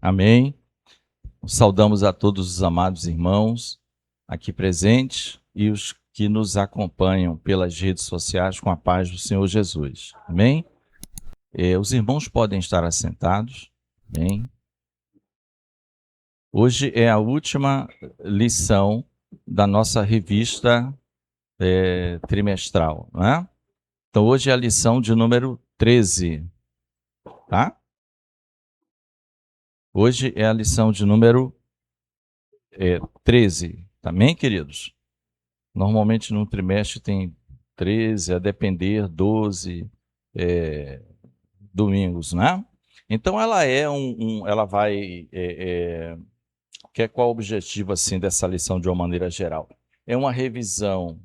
Amém. Saudamos a todos os amados irmãos aqui presentes e os que nos acompanham pelas redes sociais com a paz do Senhor Jesus. Amém? Os irmãos podem estar assentados. Amém? Hoje é a última lição da nossa revista trimestral, não é? Então hoje é a lição de número 13, tá? Hoje é a lição de número 13, também, queridos? Normalmente no trimestre tem 13, a depender, 12 domingos, né? Então ela é ela vai, qual é o objetivo assim dessa lição de uma maneira geral? É uma revisão,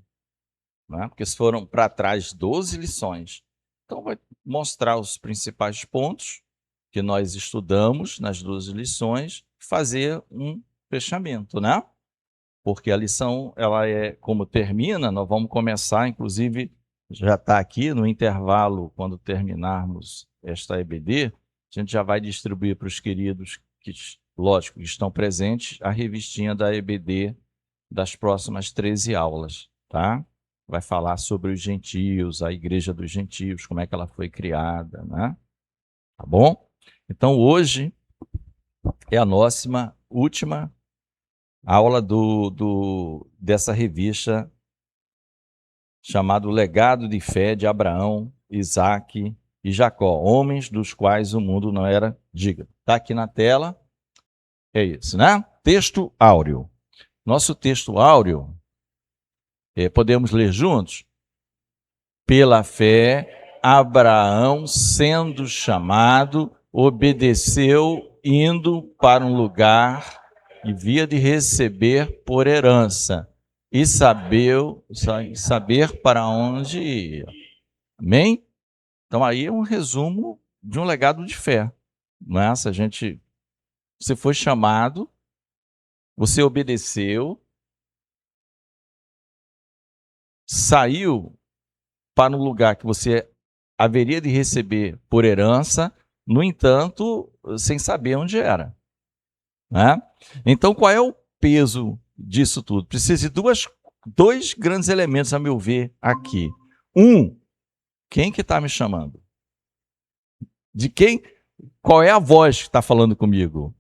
né? Porque foram para trás 12 lições. Então vai mostrar os principais pontos que nós estudamos nas 12 lições, fazer um fechamento, né? Porque a lição, ela como termina, nós vamos começar, inclusive, já está aqui no intervalo, quando terminarmos esta EBD, a gente já vai distribuir para os queridos que, lógico, estão presentes, a revistinha da EBD das próximas 13 aulas, tá? Vai falar sobre os gentios, a igreja dos gentios, como é que ela foi criada, né? Tá bom? Então, hoje é a nossa última aula dessa revista chamada O Legado de Fé de Abraão, Isaque e Jacó, homens dos quais o mundo não era digno. Está aqui na tela, é isso, né? Texto áureo. Nosso texto áureo, podemos ler juntos? Pela fé, Abraão, sendo chamado, obedeceu, indo para um lugar que havia de receber por herança, e saber para onde ia. Amém? Então aí é um resumo de um legado de fé. Não é? Você foi chamado, você obedeceu, saiu para um lugar que você haveria de receber por herança, no entanto, sem saber onde era. Né? Então, qual é o peso disso tudo? Precisa de dois grandes elementos, a meu ver, aqui. Quem que está me chamando? De quem? Qual é a voz que está falando comigo?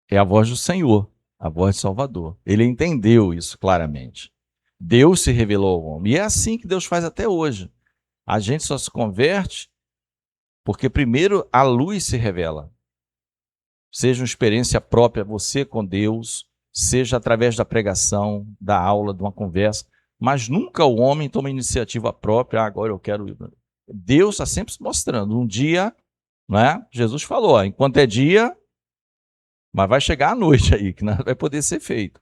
É a voz do Senhor, a voz do Salvador. Ele entendeu isso claramente. Deus se revelou ao homem. E é assim que Deus faz até hoje. A gente só se converte porque primeiro a luz se revela. Seja uma experiência própria, você com Deus, seja através da pregação, da aula, de uma conversa, mas nunca o homem toma iniciativa própria, agora eu quero ir. Deus está sempre se mostrando. Um dia, né, Jesus falou, enquanto é dia, mas vai chegar a noite aí, que não vai poder ser feito.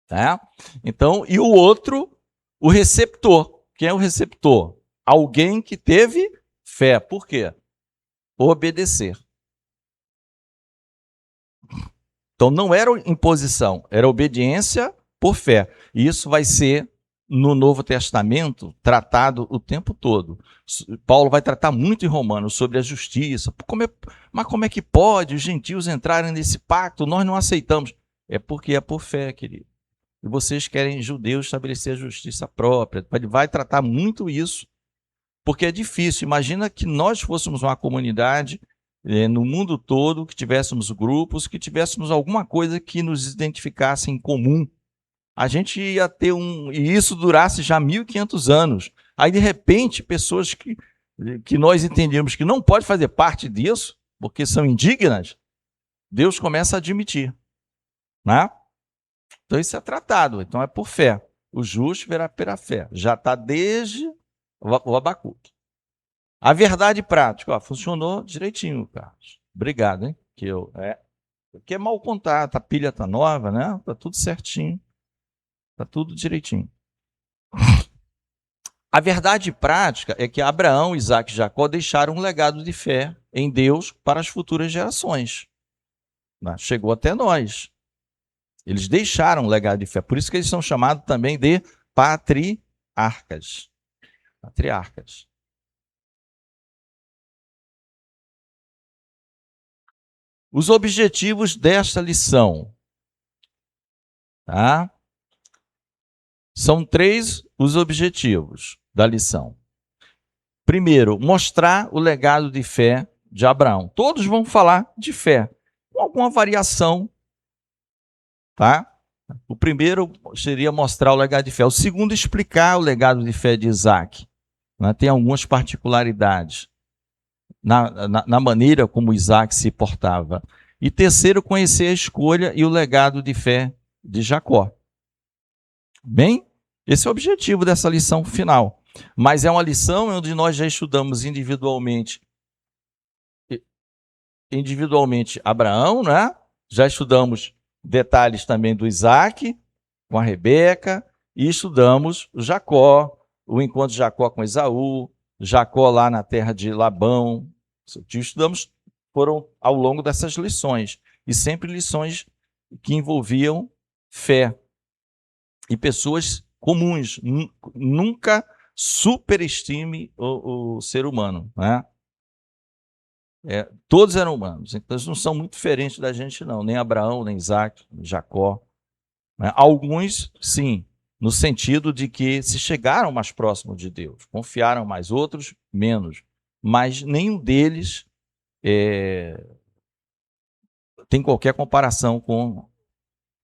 Tá? Então, e o outro, o receptor. Quem é o receptor? Alguém que teve fé. Por quê? Obedecer. Então não era imposição, era obediência por fé. E isso vai ser, no Novo Testamento, tratado o tempo todo. Paulo vai tratar muito em Romanos sobre a justiça. Mas como é que pode os gentios entrarem nesse pacto? Nós não aceitamos. É porque é por fé, querido. E vocês querem, judeus, estabelecer a justiça própria. Ele vai tratar muito isso, porque é difícil. Imagina que nós fôssemos uma comunidade no mundo todo, que tivéssemos grupos, que tivéssemos alguma coisa que nos identificasse em comum. A gente ia ter e isso durasse já 1500 anos. Aí, de repente, pessoas que nós entendemos que não pode fazer parte disso, porque são indignas, Deus começa a admitir. Né? Então, isso é tratado. Então, é por fé. O justo verá pela fé. Já está desde o Abacuque. A verdade prática, funcionou direitinho, Carlos. Obrigado, hein? Porque é mal contato, a pilha tá nova, né? Tá tudo certinho. Tá tudo direitinho. A verdade prática é que Abraão, Isaque e Jacó deixaram um legado de fé em Deus para as futuras gerações. Chegou até nós. Eles deixaram um legado de fé. Por isso que eles são chamados também de patriarcas. Patriarcas. Os objetivos desta lição, tá? São 3 os objetivos da lição. Primeiro, mostrar o legado de fé de Abraão. Todos vão falar de fé, com alguma variação, tá? O primeiro seria mostrar o legado de fé. O segundo, explicar o legado de fé de Isaac. Né? Tem algumas particularidades na maneira como Isaac se portava. E terceiro, conhecer a escolha e o legado de fé de Jacó. Bem, esse é o objetivo dessa lição final. Mas é uma lição onde nós já estudamos individualmente Abraão, né? Já estudamos detalhes também do Isaac, com a Rebeca, e estudamos Jacó, o encontro de Jacó com Esaú, Jacó lá na terra de Labão. Estudamos, foram ao longo dessas lições, e sempre lições que envolviam fé. E pessoas comuns, nunca superestime o ser humano, né? Todos eram humanos, então eles não são muito diferentes da gente não, nem Abraão, nem Isaac, nem Jacó. Né? Alguns, sim, no sentido de que se chegaram mais próximos de Deus, confiaram mais, outros menos, mas nenhum deles tem qualquer comparação com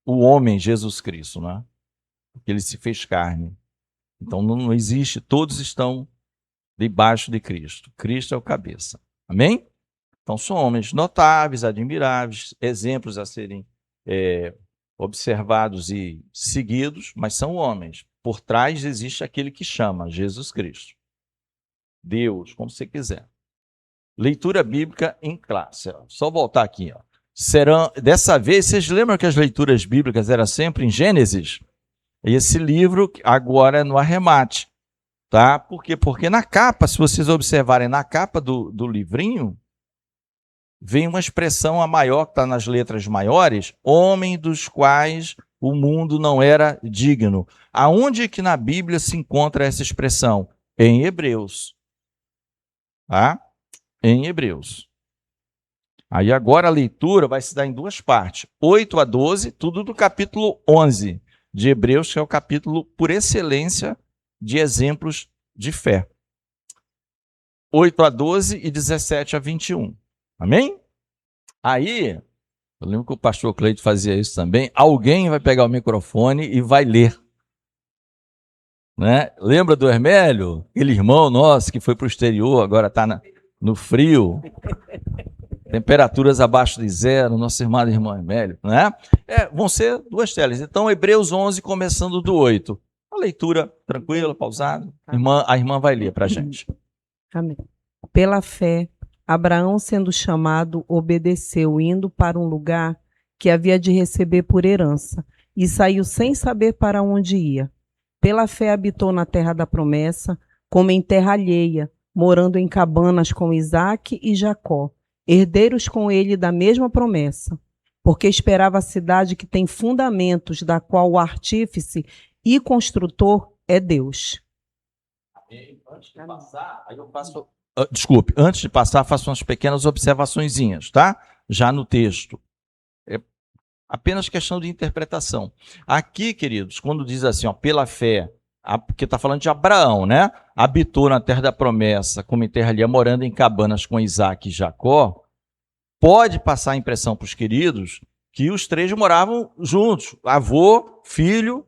o homem Jesus Cristo, né? Porque ele se fez carne. Então não existe, todos estão debaixo de Cristo. Cristo é o cabeça. Amém? Então são homens notáveis, admiráveis, exemplos a serem observados e seguidos, mas são homens. Por trás existe aquele que chama, Jesus Cristo. Deus, como você quiser. Leitura bíblica em classe. Só voltar aqui. Dessa vez, vocês lembram que as leituras bíblicas eram sempre em Gênesis? Esse livro agora é no arremate. Tá? Por quê? Porque na capa, se vocês observarem na capa do livrinho, vem uma expressão a maior, que está nas letras maiores, homem dos quais o mundo não era digno. Aonde que na Bíblia se encontra essa expressão? Em Hebreus. Tá? Em Hebreus. Aí agora a leitura vai se dar em 2 partes. 8 a 12, tudo do capítulo 11 de Hebreus, que é o capítulo por excelência de exemplos de fé. 8 a 12 e 17 a 21. Amém? Aí, eu lembro que o pastor Cleide fazia isso também, alguém vai pegar o microfone e vai ler. Né? Lembra do Hermélio? Aquele irmão nosso que foi para o exterior, agora está no frio, temperaturas abaixo de 0, nosso irmão Hermélio. Né? Vão ser 2 telas. Então, Hebreus 11, começando do 8. Uma leitura tranquila, pausada. A irmã vai ler para a gente. Amém. Pela fé, Abraão, sendo chamado, obedeceu, indo para um lugar que havia de receber por herança, e saiu sem saber para onde ia. Pela fé habitou na terra da promessa, como em terra alheia, morando em cabanas com Isaque e Jacó, herdeiros com ele da mesma promessa, porque esperava a cidade que tem fundamentos, da qual o artífice e construtor é Deus. Antes de passar, aí eu faço... Desculpe, antes de passar, faço umas pequenas observaçõezinhas, tá? Já no texto. É apenas questão de interpretação. Aqui, queridos, quando diz assim, ó, pela fé, porque está falando de Abraão, né? Habitou na terra da promessa, como em terra alheia, morando em cabanas com Isaque e Jacó, pode passar a impressão para os queridos que os 3 moravam juntos, avô, filho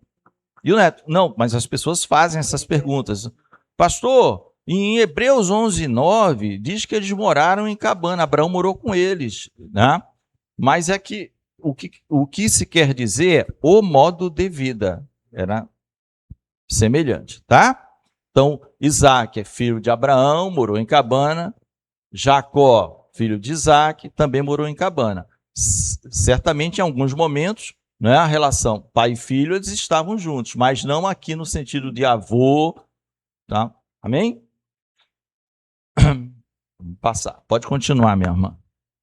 e o neto. Não, mas as pessoas fazem essas perguntas. Pastor, em Hebreus 11, 9, diz que eles moraram em cabana, Abraão morou com eles, né? Mas é que o que se quer dizer, o modo de vida era semelhante, tá? Então, Isaque é filho de Abraão, morou em cabana, Jacó, filho de Isaque, também morou em cabana. Certamente, em alguns momentos, né, a relação pai e filho, eles estavam juntos, mas não aqui no sentido de avô, tá? Amém? Vamos passar. Pode continuar, minha irmã.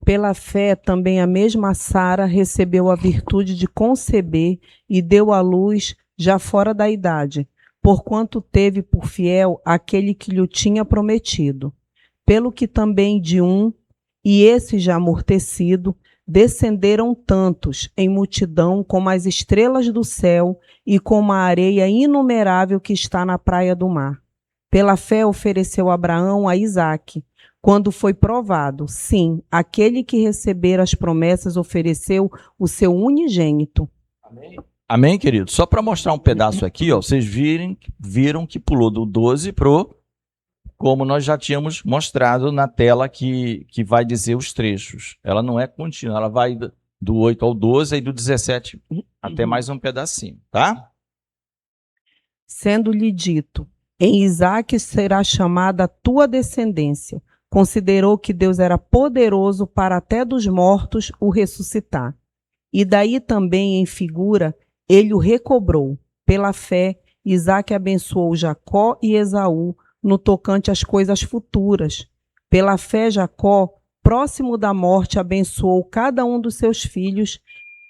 Pela fé, também a mesma Sara recebeu a virtude de conceber e deu à luz já fora da idade, porquanto teve por fiel aquele que lhe tinha prometido. Pelo que também de um E esse já amortecido, descenderam tantos em multidão como as estrelas do céu e como a areia inumerável que está na praia do mar. Pela fé ofereceu Abraão a Isaque, quando foi provado, sim, aquele que recebera as promessas ofereceu o seu unigênito. Amém, amém, querido? Só para mostrar um pedaço aqui, ó, vocês viram que pulou do 12 pro, como nós já tínhamos mostrado na tela que vai dizer os trechos. Ela não é contínua, ela vai do 8 ao 12 e do 17 até mais um pedacinho, tá? Sendo-lhe dito, em Isaque será chamada a tua descendência. Considerou que Deus era poderoso para até dos mortos o ressuscitar. E daí também, em figura, ele o recobrou. Pela fé, Isaque abençoou Jacó e Esaú no tocante às coisas futuras. Pela fé, Jacó, próximo da morte, abençoou cada um dos seus filhos,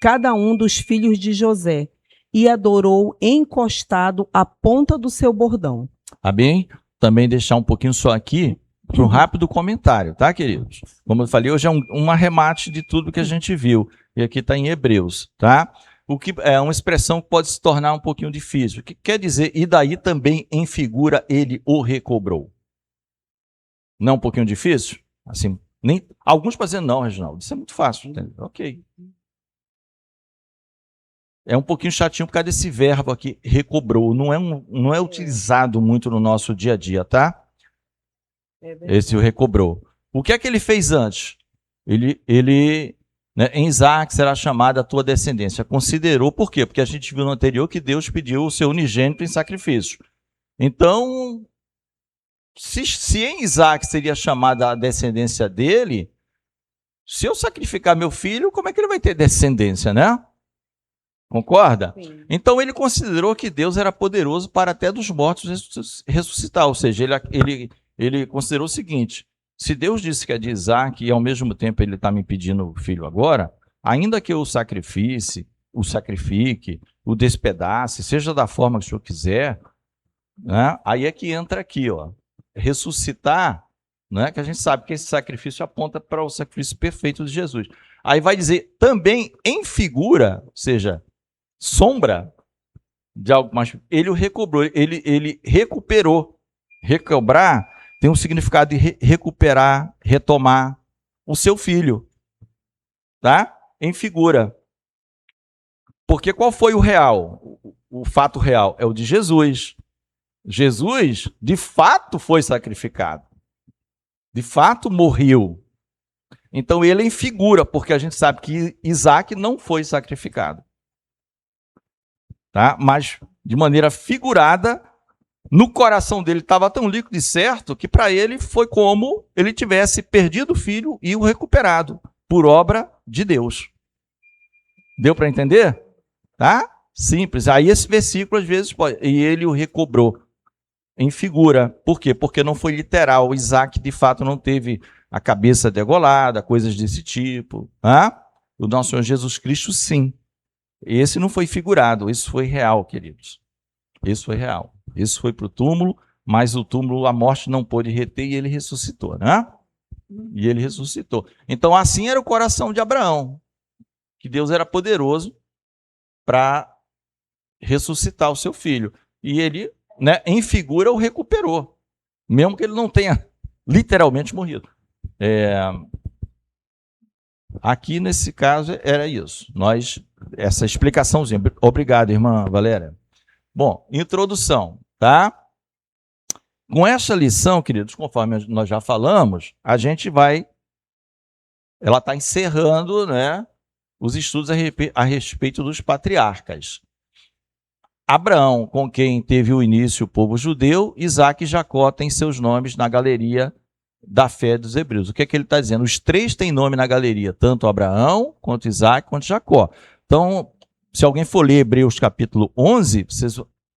cada um dos filhos de José, e adorou encostado à ponta do seu bordão. Amém? Também deixar um pouquinho só aqui para um rápido comentário, tá, queridos? Como eu falei, hoje é um arremate de tudo que a gente viu. E aqui está em Hebreus, tá? O que é uma expressão que pode se tornar um pouquinho difícil. O que quer dizer, e daí também em figura ele o recobrou? Não é um pouquinho difícil? Assim, nem alguns podem dizer, não, Reginaldo, isso é muito fácil. Entendeu? Ok. É um pouquinho chatinho por causa desse verbo aqui, recobrou. Não é utilizado muito no nosso dia a dia, tá? Esse o recobrou. O que é que ele fez antes? Né, em Isaque será chamada a tua descendência. Considerou, por quê? Porque a gente viu no anterior que Deus pediu o seu unigênito em sacrifício. Então, se em Isaque seria chamada a descendência dele, se eu sacrificar meu filho, como é que ele vai ter descendência, né? Concorda? Sim. Então ele considerou que Deus era poderoso para até dos mortos ressuscitar. Ou seja, ele considerou o seguinte: se Deus disse que é de Isaque e ao mesmo tempo ele está me pedindo filho agora, ainda que eu o sacrifique, o despedace, seja da forma que o senhor quiser, né? Aí é que entra aqui, ó, ressuscitar, né? Que a gente sabe que esse sacrifício aponta para o sacrifício perfeito de Jesus. Aí vai dizer também em figura, ou seja, sombra de algo mais. Ele o recobrou, ele recuperou. Recobrar tem um significado de recuperar, retomar o seu filho, tá? Em figura. Porque qual foi o real? O fato real é o de Jesus. Jesus, de fato, foi sacrificado. De fato, morreu. Então, ele em figura, porque a gente sabe que Isaque não foi sacrificado. Tá? Mas, de maneira figurada, no coração dele estava tão líquido e certo que para ele foi como ele tivesse perdido o filho e o recuperado por obra de Deus. Deu para entender? Tá? Simples. Aí esse versículo às vezes pode... E ele o recobrou em figura. Por quê? Porque não foi literal. O Isaque de fato não teve a cabeça degolada, coisas desse tipo. Tá? O nosso Senhor Jesus Cristo sim. Esse não foi figurado, isso foi real, queridos. Isso foi real. Isso foi para o túmulo, mas o túmulo, a morte não pôde reter e ele ressuscitou, né? E ele ressuscitou. Então, assim era o coração de Abraão, que Deus era poderoso para ressuscitar o seu filho. E ele, né, em figura, o recuperou, mesmo que ele não tenha literalmente morrido. Aqui, nesse caso, era isso. Essa explicaçãozinha. Obrigado, irmã Valéria. Bom, introdução, tá? Com essa lição, queridos, conforme nós já falamos, ela está encerrando, né, os estudos a respeito dos patriarcas. Abraão, com quem teve o início o povo judeu, Isaque e Jacó têm seus nomes na galeria da fé dos hebreus. O que é que ele está dizendo? Os três têm nome na galeria, tanto Abraão, quanto Isaque, quanto Jacó. Então, se alguém for ler Hebreus capítulo 11,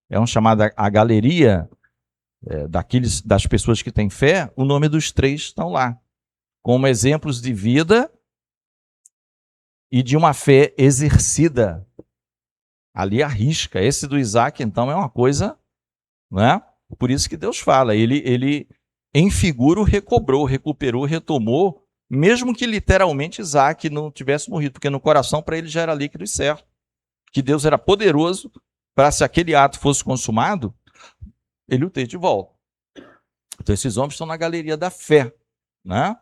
é chamada a galeria das pessoas que têm fé, o nome dos três estão lá, como exemplos de vida e de uma fé exercida. Ali arrisca. Esse do Isaque, então, é uma coisa, né? Por isso que Deus fala, ele em figura recuperou, retomou mesmo que literalmente Isaac não tivesse morrido, porque no coração para ele já era líquido e certo, que Deus era poderoso para, se aquele ato fosse consumado, ele o ter de volta. Então esses homens estão na galeria da fé, né?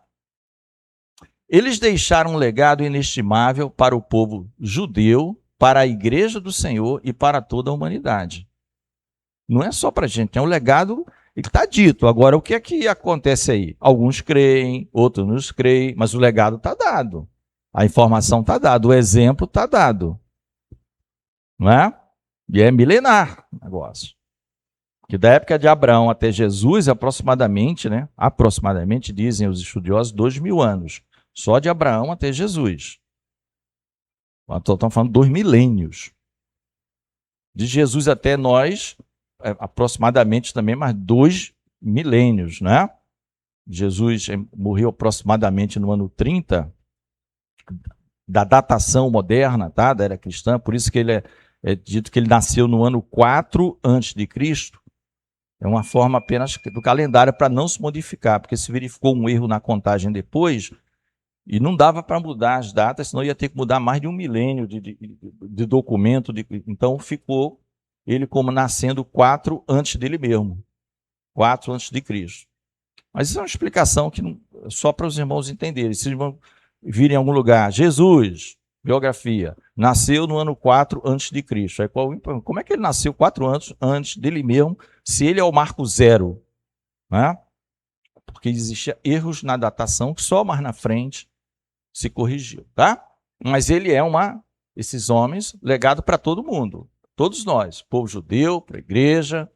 Eles deixaram um legado inestimável para o povo judeu, para a igreja do Senhor e para toda a humanidade. Não é só para a gente, é um legado que está dito. Agora, o que é que acontece aí? Alguns creem, outros não creem, mas o legado está dado. A informação está dada, o exemplo está dado. Não é? E é milenar o negócio. Que da época de Abraão até Jesus, aproximadamente, né? Aproximadamente, dizem os estudiosos, 2000 anos. Só de Abraão até Jesus. Estamos falando 2 milênios. De Jesus até nós, aproximadamente também mais 2 milênios, né? Jesus morreu aproximadamente no ano 30, da datação moderna, tá? Da era cristã, por isso que ele é dito que ele nasceu no ano 4 a.C. É uma forma apenas do calendário para não se modificar, porque se verificou um erro na contagem depois, e não dava para mudar as datas, senão ia ter que mudar mais de 1 milênio de documento. Então ficou ele como nascendo 4 antes dele mesmo. 4 antes de Cristo. Mas isso é uma explicação que só para os irmãos entenderem. Se os irmãos virem em algum lugar, Jesus, biografia, nasceu no ano 4 antes de Cristo. Aí, como é que ele nasceu 4 anos antes dele mesmo, se ele é o marco zero? Né? Porque existiam erros na datação que só mais na frente se corrigiu, tá? Mas ele é esses homens, legado para todo mundo, todos nós, povo judeu, para a igreja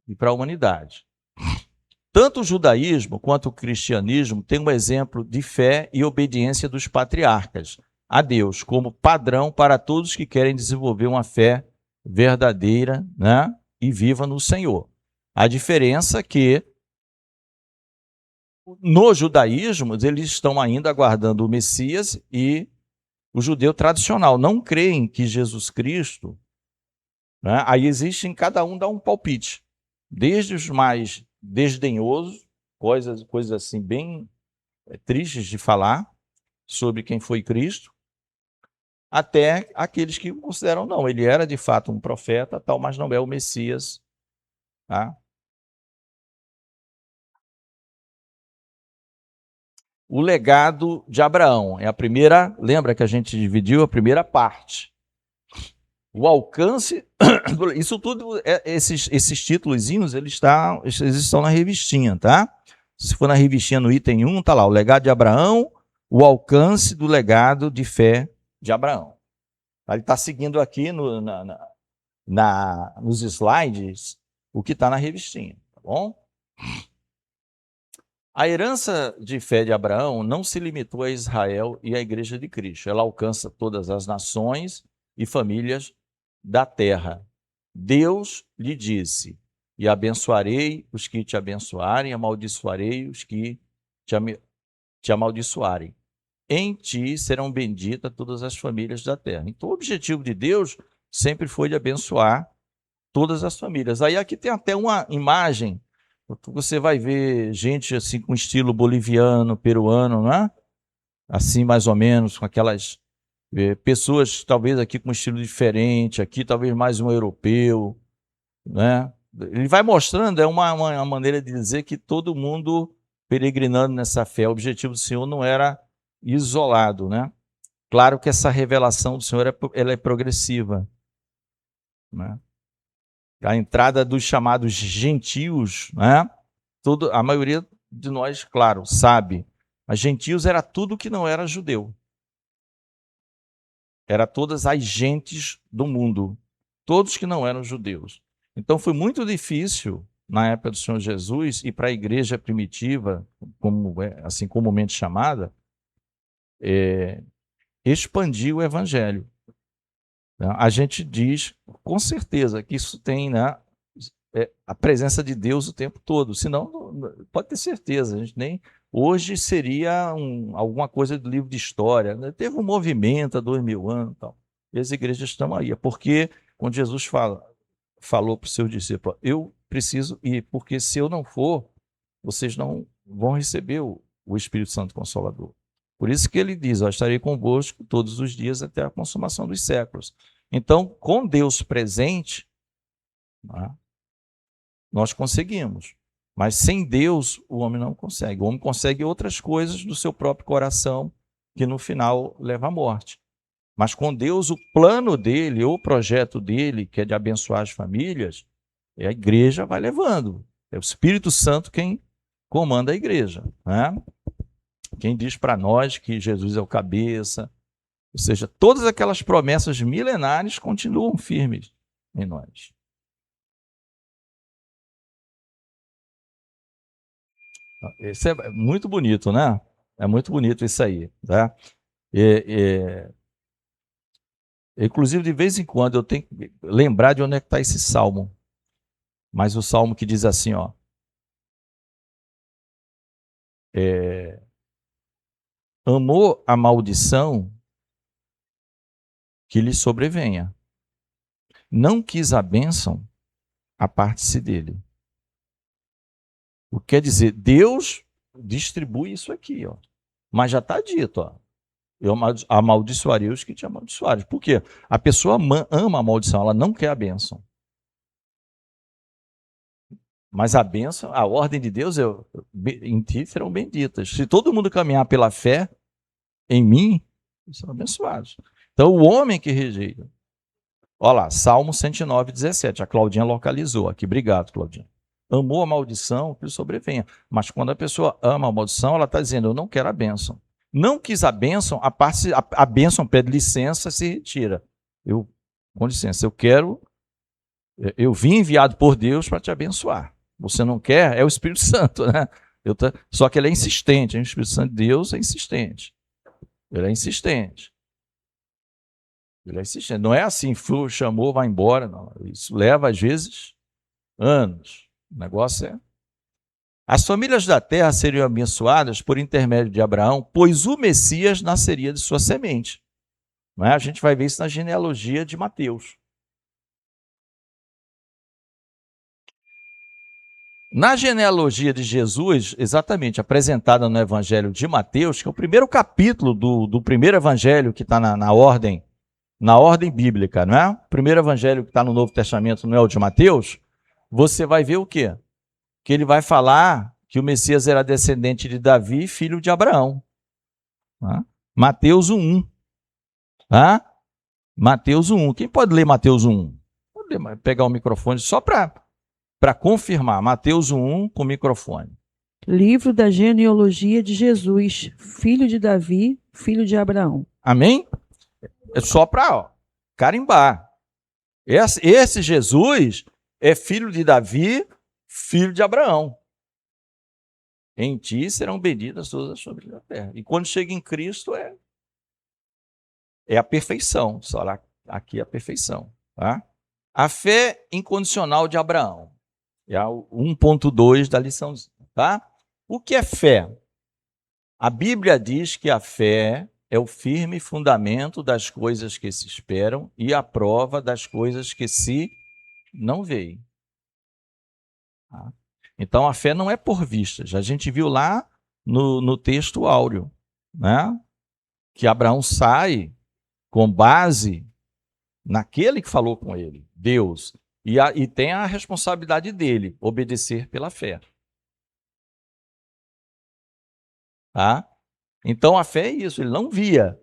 e para a humanidade. Tanto o judaísmo quanto o cristianismo têm um exemplo de fé e obediência dos patriarcas a Deus, como padrão para todos que querem desenvolver uma fé verdadeira, né, e viva no Senhor. A diferença é que no judaísmo, eles estão ainda aguardando o Messias, e o judeu tradicional não creem que Jesus Cristo, né? Aí existe, em cada um dá um palpite, desde os mais desdenhosos, coisas assim bem tristes de falar sobre quem foi Cristo, até aqueles que consideram, não, ele era de fato um profeta, tal, mas não é o Messias, tá? O legado de Abraão é a primeira, lembra que a gente dividiu a primeira parte. O alcance, isso tudo, esses títulozinhos, eles estão na revistinha, tá? Se for na revistinha no item 1, tá lá, o legado de Abraão, o alcance do legado de fé de Abraão. Ele está seguindo aqui nos slides o que está na revistinha, tá bom? A herança de fé de Abraão não se limitou a Israel e à Igreja de Cristo. Ela alcança todas as nações e famílias da terra. Deus lhe disse: e abençoarei os que te abençoarem, amaldiçoarei os que te amaldiçoarem. Em ti serão benditas todas as famílias da terra. Então, o objetivo de Deus sempre foi de abençoar todas as famílias. Aí aqui tem até uma imagem. Você vai ver gente assim com estilo boliviano, peruano, né? Assim mais ou menos, com aquelas pessoas talvez aqui com um estilo diferente, aqui talvez mais um europeu, né? Ele vai mostrando, é uma maneira de dizer que todo mundo peregrinando nessa fé. O objetivo do Senhor não era isolado, né? Claro que essa revelação do Senhor ela é progressiva, né? A entrada dos chamados gentios, né? A maioria de nós, claro, sabe, mas gentios era tudo que não era judeu. Era todas as gentes do mundo, todos que não eram judeus. Então foi muito difícil, na época do Senhor Jesus, e para a igreja primitiva, como assim comumente chamada, expandir o evangelho. A gente diz com certeza que isso tem, né, a presença de Deus o tempo todo, senão pode ter certeza, a gente nem hoje seria alguma coisa do livro de história, né? Teve um movimento há 2000 anos, tal. E as igrejas estão aí, porque quando Jesus falou para os seus discípulos: eu preciso ir, porque se eu não for, vocês não vão receber o Espírito Santo Consolador. Por isso que ele diz, estarei convosco todos os dias até a consumação dos séculos. Então, com Deus presente, né, nós conseguimos. Mas sem Deus, o homem não consegue. O homem consegue outras coisas do seu próprio coração, que no final leva à morte. Mas com Deus, o plano dele, o projeto dele, que é de abençoar as famílias, a igreja vai levando. É o Espírito Santo quem comanda a igreja, né? Quem diz para nós que Jesus é o cabeça. Ou seja, todas aquelas promessas milenares continuam firmes em nós. Isso é muito bonito, né? É muito bonito isso aí, tá? Inclusive, de vez em quando, eu tenho que lembrar de onde é que está esse salmo. Mas o salmo que diz assim, ó. Amou a maldição que lhe sobrevenha. Não quis a bênção, aparte-se dele. O que quer dizer, Deus distribui isso aqui, ó. Mas já está dito, ó. Eu amaldiçoarei os que te amaldiçoarem. Por quê? A pessoa ama a maldição, ela não quer a bênção. Mas a bênção, a ordem de Deus, em ti serão benditas. Se todo mundo caminhar pela fé em mim, eles serão abençoados. Então, o homem que rejeita. Olha lá, Salmo 109, 17. A Claudinha localizou aqui. Obrigado, Claudinha. Amou a maldição que lhe sobrevenha. Mas quando a pessoa ama a maldição, ela está dizendo, eu não quero a bênção. Não quis a bênção, a bênção pede licença, se retira. Com licença, eu vim enviado por Deus para te abençoar. Você não quer? É o Espírito Santo, né? Só que ele é insistente. O Espírito Santo de Deus é insistente. Ele é insistente. Ele é insistente. Não é assim, chamou, vai embora. Não. Isso leva, às vezes, anos. O negócio é... As famílias da terra seriam abençoadas por intermédio de Abraão, pois o Messias nasceria de sua semente. Não é? A gente vai ver isso na genealogia de Mateus. Na genealogia de Jesus, exatamente apresentada no Evangelho de Mateus, que é o primeiro capítulo do primeiro evangelho que está na ordem bíblica, não é? O primeiro evangelho que está no Novo Testamento não é o de Mateus. Você vai ver o quê? Que ele vai falar que o Messias era descendente de Davi, filho de Abraão. Tá? Mateus 1. Tá? Mateus 1. Quem pode ler Mateus 1? Pode pegar o microfone só para confirmar. Mateus 1 com microfone. Livro da genealogia de Jesus, filho de Davi, filho de Abraão. Amém? É só para carimbar. Esse Jesus é filho de Davi, filho de Abraão. Em ti serão benditas todas as famílias da terra. E quando chega em Cristo é a perfeição. Só lá, aqui é a perfeição. Tá? A fé incondicional de Abraão. É o 1.2 da lição. Tá? O que é fé? A Bíblia diz que a fé é o firme fundamento das coisas que se esperam e a prova das coisas que se não veem. Tá? Então, a fé não é por vistas. A gente viu lá no texto áureo, né? Que Abraão sai com base naquele que falou com ele, Deus, e tem a responsabilidade dele, obedecer pela fé. Tá? Então, a fé é isso, ele não via,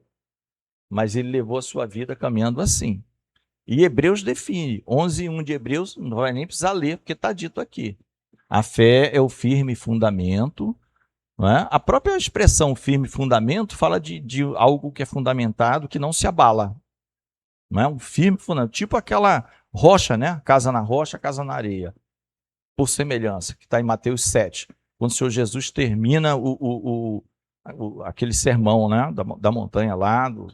mas ele levou a sua vida caminhando assim. E Hebreus define, 11:1 de Hebreus, não vai nem precisar ler, porque está dito aqui. A fé é o firme fundamento. Não é? A própria expressão firme fundamento fala de algo que é fundamentado, que não se abala. Não é? Um firme fundamento, tipo aquela rocha, né? Casa na rocha, casa na areia. Por semelhança, que está em Mateus 7. Quando o Senhor Jesus termina aquele sermão, né? da montanha lá, do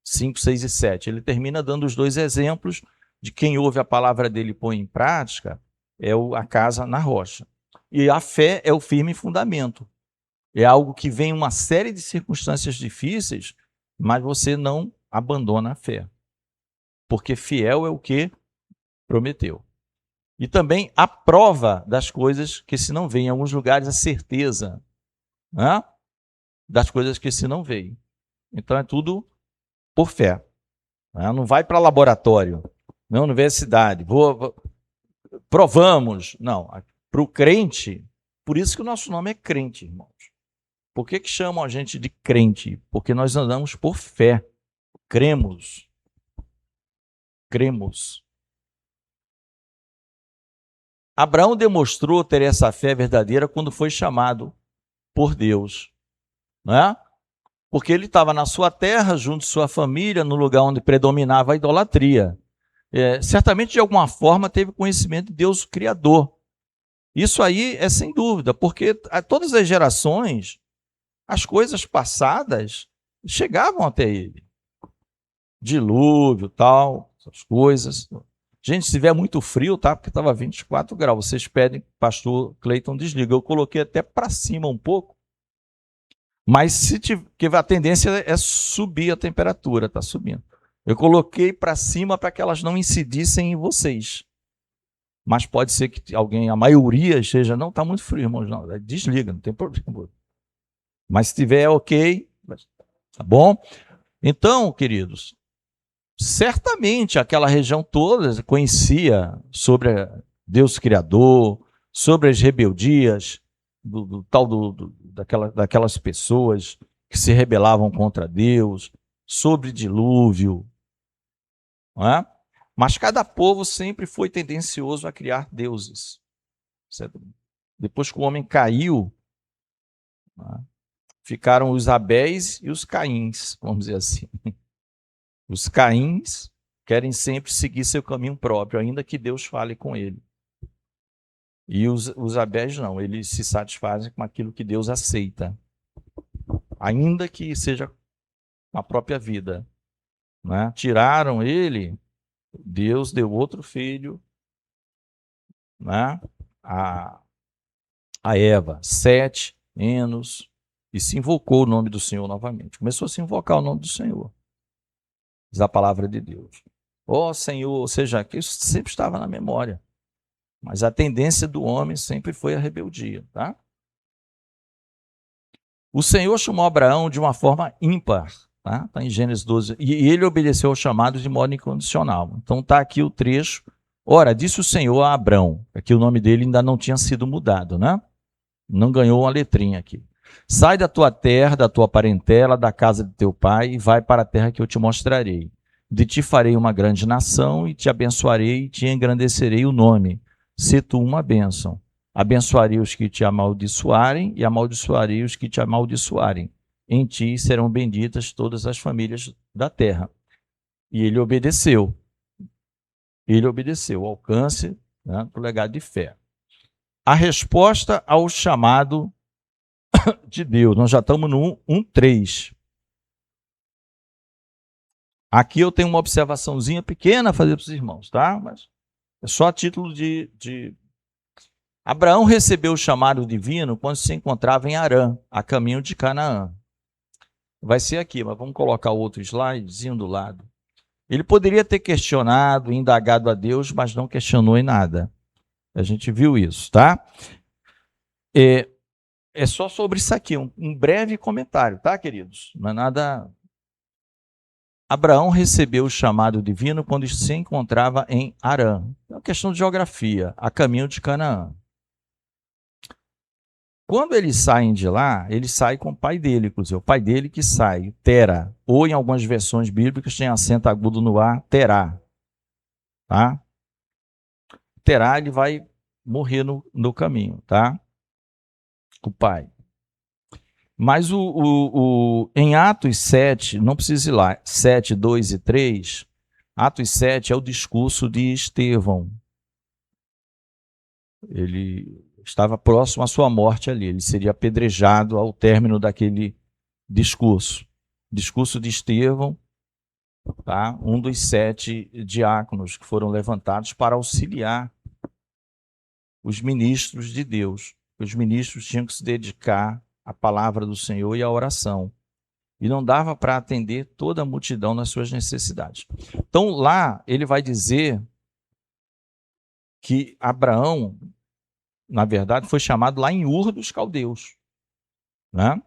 5, 6 e 7. Ele termina dando os dois exemplos de quem ouve a palavra dele e põe em prática, é a casa na rocha. E a fé é o firme fundamento. É algo que vem uma série de circunstâncias difíceis, mas você não abandona a fé. Porque fiel é o que prometeu. E também a prova das coisas que se não vê. Em alguns lugares a certeza. Né? das coisas que se não veem. Então é tudo por fé. Né? Não vai para laboratório, não universidade, provamos. Não, para o crente, por isso que o nosso nome é crente, irmãos. Por que chamam a gente de crente? Porque nós andamos por fé. Cremos. Cremos. Abraão demonstrou ter essa fé verdadeira quando foi chamado por Deus. Não é? Porque ele estava na sua terra, junto de sua família, no lugar onde predominava a idolatria. Certamente, de alguma forma, teve conhecimento de Deus, o Criador. Isso aí é sem dúvida, porque a todas as gerações, as coisas passadas chegavam até ele. Dilúvio, tal, essas coisas. Gente, se tiver muito frio, tá? Porque estava 24 graus. Vocês pedem, pastor Cleiton, desliga. Eu coloquei até para cima um pouco. Mas se tiver, porque a tendência é subir a temperatura, está subindo. Eu coloquei para cima para que elas não incidissem em vocês. Mas pode ser que alguém, a maioria, esteja, não, está muito frio, irmãos, não, desliga, não tem problema. Mas se tiver, ok, tá bom? Então, queridos, certamente aquela região toda conhecia sobre Deus Criador, sobre as rebeldias daquelas pessoas que se rebelavam contra Deus, sobre dilúvio, não é? Mas cada povo sempre foi tendencioso a criar deuses. Certo? Depois que o homem caiu, não é? Ficaram os Abéis e os Caíns, vamos dizer assim. Os Caíns querem sempre seguir seu caminho próprio, ainda que Deus fale com ele. E os Abéis não, eles se satisfazem com aquilo que Deus aceita, ainda que seja a própria vida. Né? Tiraram ele, Deus deu outro filho, né? a Eva, Sete, Enos, e se invocou o nome do Senhor novamente. Começou a se invocar o nome do Senhor. Diz a palavra de Deus. Ó Senhor, ou seja, que isso sempre estava na memória. Mas a tendência do homem sempre foi a rebeldia, tá? O Senhor chamou Abraão de uma forma ímpar, tá? Tá em Gênesis 12. E ele obedeceu ao chamado de modo incondicional. Então tá aqui o trecho. Ora, disse o Senhor a Abrão, aqui o nome dele ainda não tinha sido mudado, né? Não ganhou uma letrinha aqui. Sai da tua terra, da tua parentela, da casa de teu pai, e vai para a terra que eu te mostrarei. De ti farei uma grande nação, e te abençoarei, e te engrandecerei o nome. Se tu uma bênção. Abençoarei os que te amaldiçoarem, e amaldiçoarei os que te amaldiçoarem. Em ti serão benditas todas as famílias da terra. E ele obedeceu. Ele obedeceu, alcance, né, do legado de fé. A resposta ao chamado de Deus. Nós já estamos no 1:3. Aqui eu tenho uma observaçãozinha pequena a fazer para os irmãos, tá? Mas é só a título de... Abraão recebeu o chamado divino quando se encontrava em Harã, a caminho de Canaã. Vai ser aqui, mas vamos colocar outro slidezinho do lado. Ele poderia ter questionado, indagado a Deus, mas não questionou em nada. A gente viu isso, tá? É só sobre isso aqui, um breve comentário, tá, queridos? Não é nada... Abraão recebeu o chamado divino quando se encontrava em Harã. É uma questão de geografia, a caminho de Canaã. Quando eles saem de lá, ele sai com o pai dele, inclusive. O pai dele que sai, Tera. Ou em algumas versões bíblicas tem acento agudo no ar, Terá. Tá? Terá, ele vai morrer no caminho, tá? O pai. Mas em Atos 7, não precisa ir lá, 7, 2 e 3, Atos 7 é o discurso de Estevão. Ele estava próximo à sua morte ali, ele seria apedrejado ao término daquele discurso. Discurso de Estevão, tá? Um dos 7 diáconos que foram levantados para auxiliar os ministros de Deus. Os ministros tinham que se dedicar à palavra do Senhor e à oração. E não dava para atender toda a multidão nas suas necessidades. Então lá ele vai dizer que Abraão, na verdade, foi chamado lá em Ur dos Caldeus, né?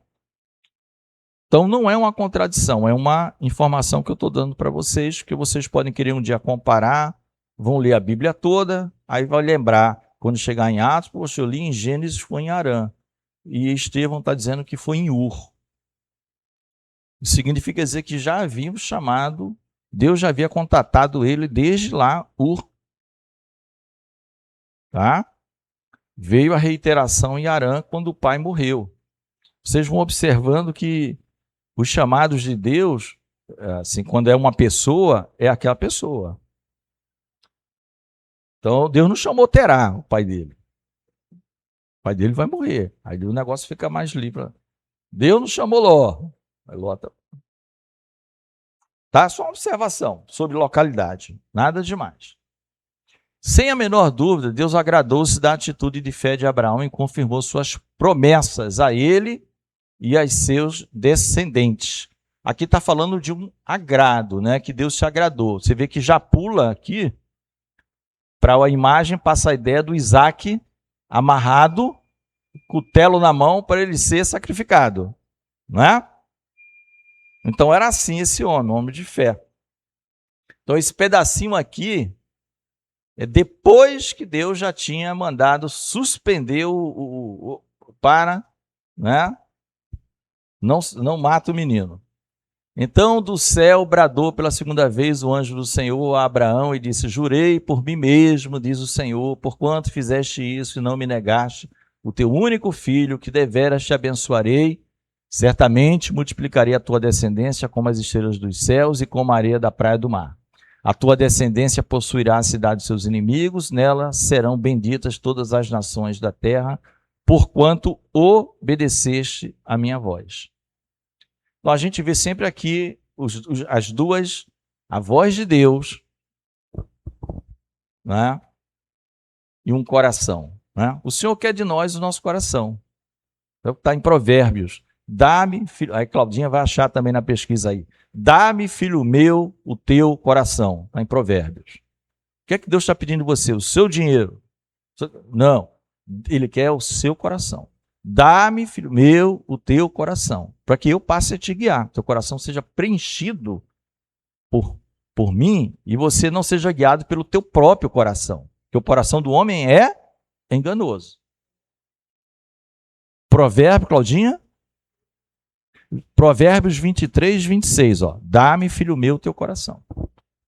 Então não é uma contradição, é uma informação que eu estou dando para vocês, que vocês podem querer um dia comparar, vão ler a Bíblia toda, aí vai lembrar, quando chegar em Atos, poxa, eu li em Gênesis, foi em Harã, e Estevão está dizendo que foi em Ur. Isso significa dizer que já havíamos chamado, Deus já havia contatado ele desde lá, Ur. Tá? Veio a reiteração em Harã quando o pai morreu. Vocês vão observando que os chamados de Deus, assim, quando é uma pessoa, é aquela pessoa. Então, Deus não chamou Terá, o pai dele. O pai dele vai morrer. Aí o negócio fica mais livre. Deus não chamou Ló. Ló tá? Só uma observação sobre localidade. Nada demais. Sem a menor dúvida, Deus agradou-se da atitude de fé de Abraão e confirmou suas promessas a ele e aos seus descendentes. Aqui está falando de um agrado, né? Que Deus se agradou. Você vê que já pula aqui, para a imagem, passa a ideia do Isaac amarrado, cutelo na mão, para ele ser sacrificado. Não é? Então era assim esse homem de fé. Então esse pedacinho aqui é depois que Deus já tinha mandado suspender para, né? Não mata o menino. Então do céu bradou pela segunda vez o anjo do Senhor a Abraão e disse: jurei por mim mesmo, diz o Senhor, porquanto fizeste isso e não me negaste o teu único filho, que deveras te abençoarei, certamente multiplicarei a tua descendência como as estrelas dos céus e como a areia da praia do mar. A tua descendência possuirá a cidade de seus inimigos, nela serão benditas todas as nações da terra, porquanto obedeceste a minha voz. Então a gente vê sempre aqui as duas, a voz de Deus, né? E um coração. Né? O Senhor quer de nós o nosso coração. Está em Provérbios. Dá-me, filho... Aí Claudinha vai achar também na pesquisa aí. Dá-me, filho meu, o teu coração. Está em Provérbios. O que é que Deus está pedindo de você? O seu dinheiro? Não. Ele quer o seu coração. Dá-me, filho meu, o teu coração, para que eu passe a te guiar. Teu coração seja preenchido por mim e você não seja guiado pelo teu próprio coração. Porque o coração do homem é enganoso. Provérbio, Claudinha? Provérbios 23, 26. Ó. Dá-me, filho meu, o teu coração.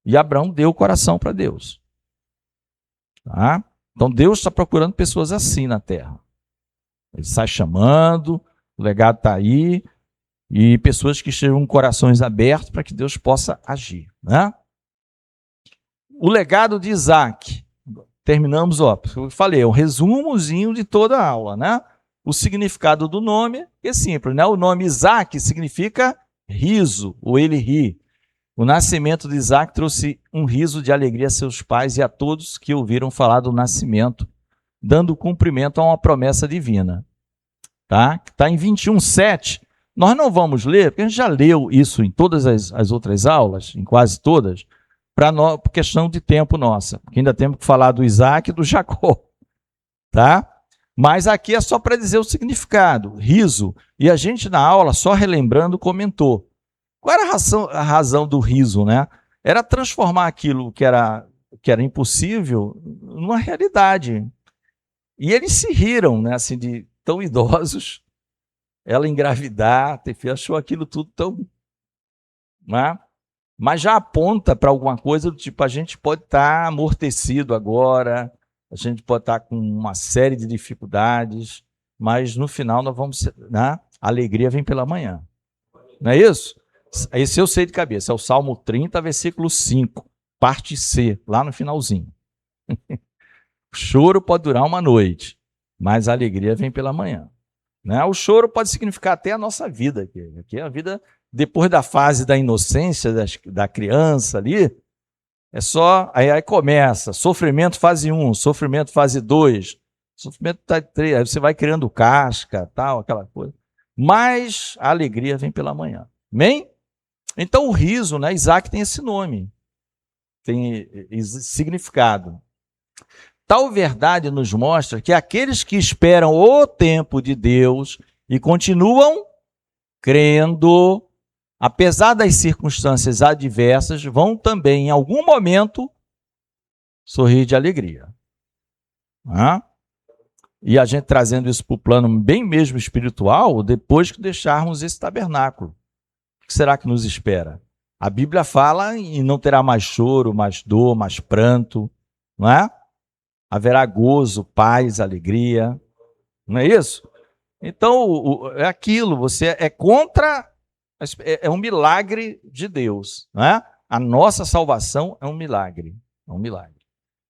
E Abraão deu o coração para Deus. Tá? Então Deus está procurando pessoas assim na terra. Ele sai chamando, o legado está aí, e pessoas que estejam com corações abertos para que Deus possa agir. Né? O legado de Isaac. Terminamos, ó, eu falei, é um resumozinho de toda a aula. Né? O significado do nome é simples. Né? O nome Isaac significa riso, ou ele ri. O nascimento de Isaac trouxe um riso de alegria a seus pais e a todos que ouviram falar do nascimento, dando cumprimento a uma promessa divina. Tá? Está em 21:7. Nós não vamos ler, porque a gente já leu isso em todas as outras aulas, em quase todas, por questão de tempo nossa, porque ainda temos que falar do Isaac e do Jacó. Tá? Mas aqui é só para dizer o significado, riso. E a gente na aula, só relembrando, comentou. Qual era a razão do riso? Né? Era transformar aquilo que era impossível numa realidade. E eles se riram, né, assim, de tão idosos, ela engravidar, achou aquilo tudo tão... Né? Mas já aponta para alguma coisa do tipo, a gente pode estar amortecido agora, a gente pode estar com uma série de dificuldades, mas no final nós vamos... Né? A alegria vem pela manhã. Não é isso? Esse eu sei de cabeça, é o Salmo 30, versículo 5, parte C, lá no finalzinho. O choro pode durar uma noite, mas a alegria vem pela manhã. Né? O choro pode significar até a nossa vida. Aqui é a vida depois da fase da inocência da criança ali. É só, aí começa, sofrimento fase 1, sofrimento fase 2, sofrimento fase 3, aí você vai criando casca, tal, aquela coisa. Mas a alegria vem pela manhã. Amém? Então o riso, né? Isaac tem esse nome, tem esse significado. Tal verdade nos mostra que aqueles que esperam o tempo de Deus e continuam crendo, apesar das circunstâncias adversas, vão também, em algum momento, sorrir de alegria. E a gente trazendo isso para o plano bem mesmo espiritual, depois que deixarmos esse tabernáculo. O que será que nos espera? A Bíblia fala e não terá mais choro, mais dor, mais pranto, não é? Haverá gozo, paz, alegria, não é isso? Então, é aquilo, você é contra, é um milagre de Deus, não é? A nossa salvação é um milagre,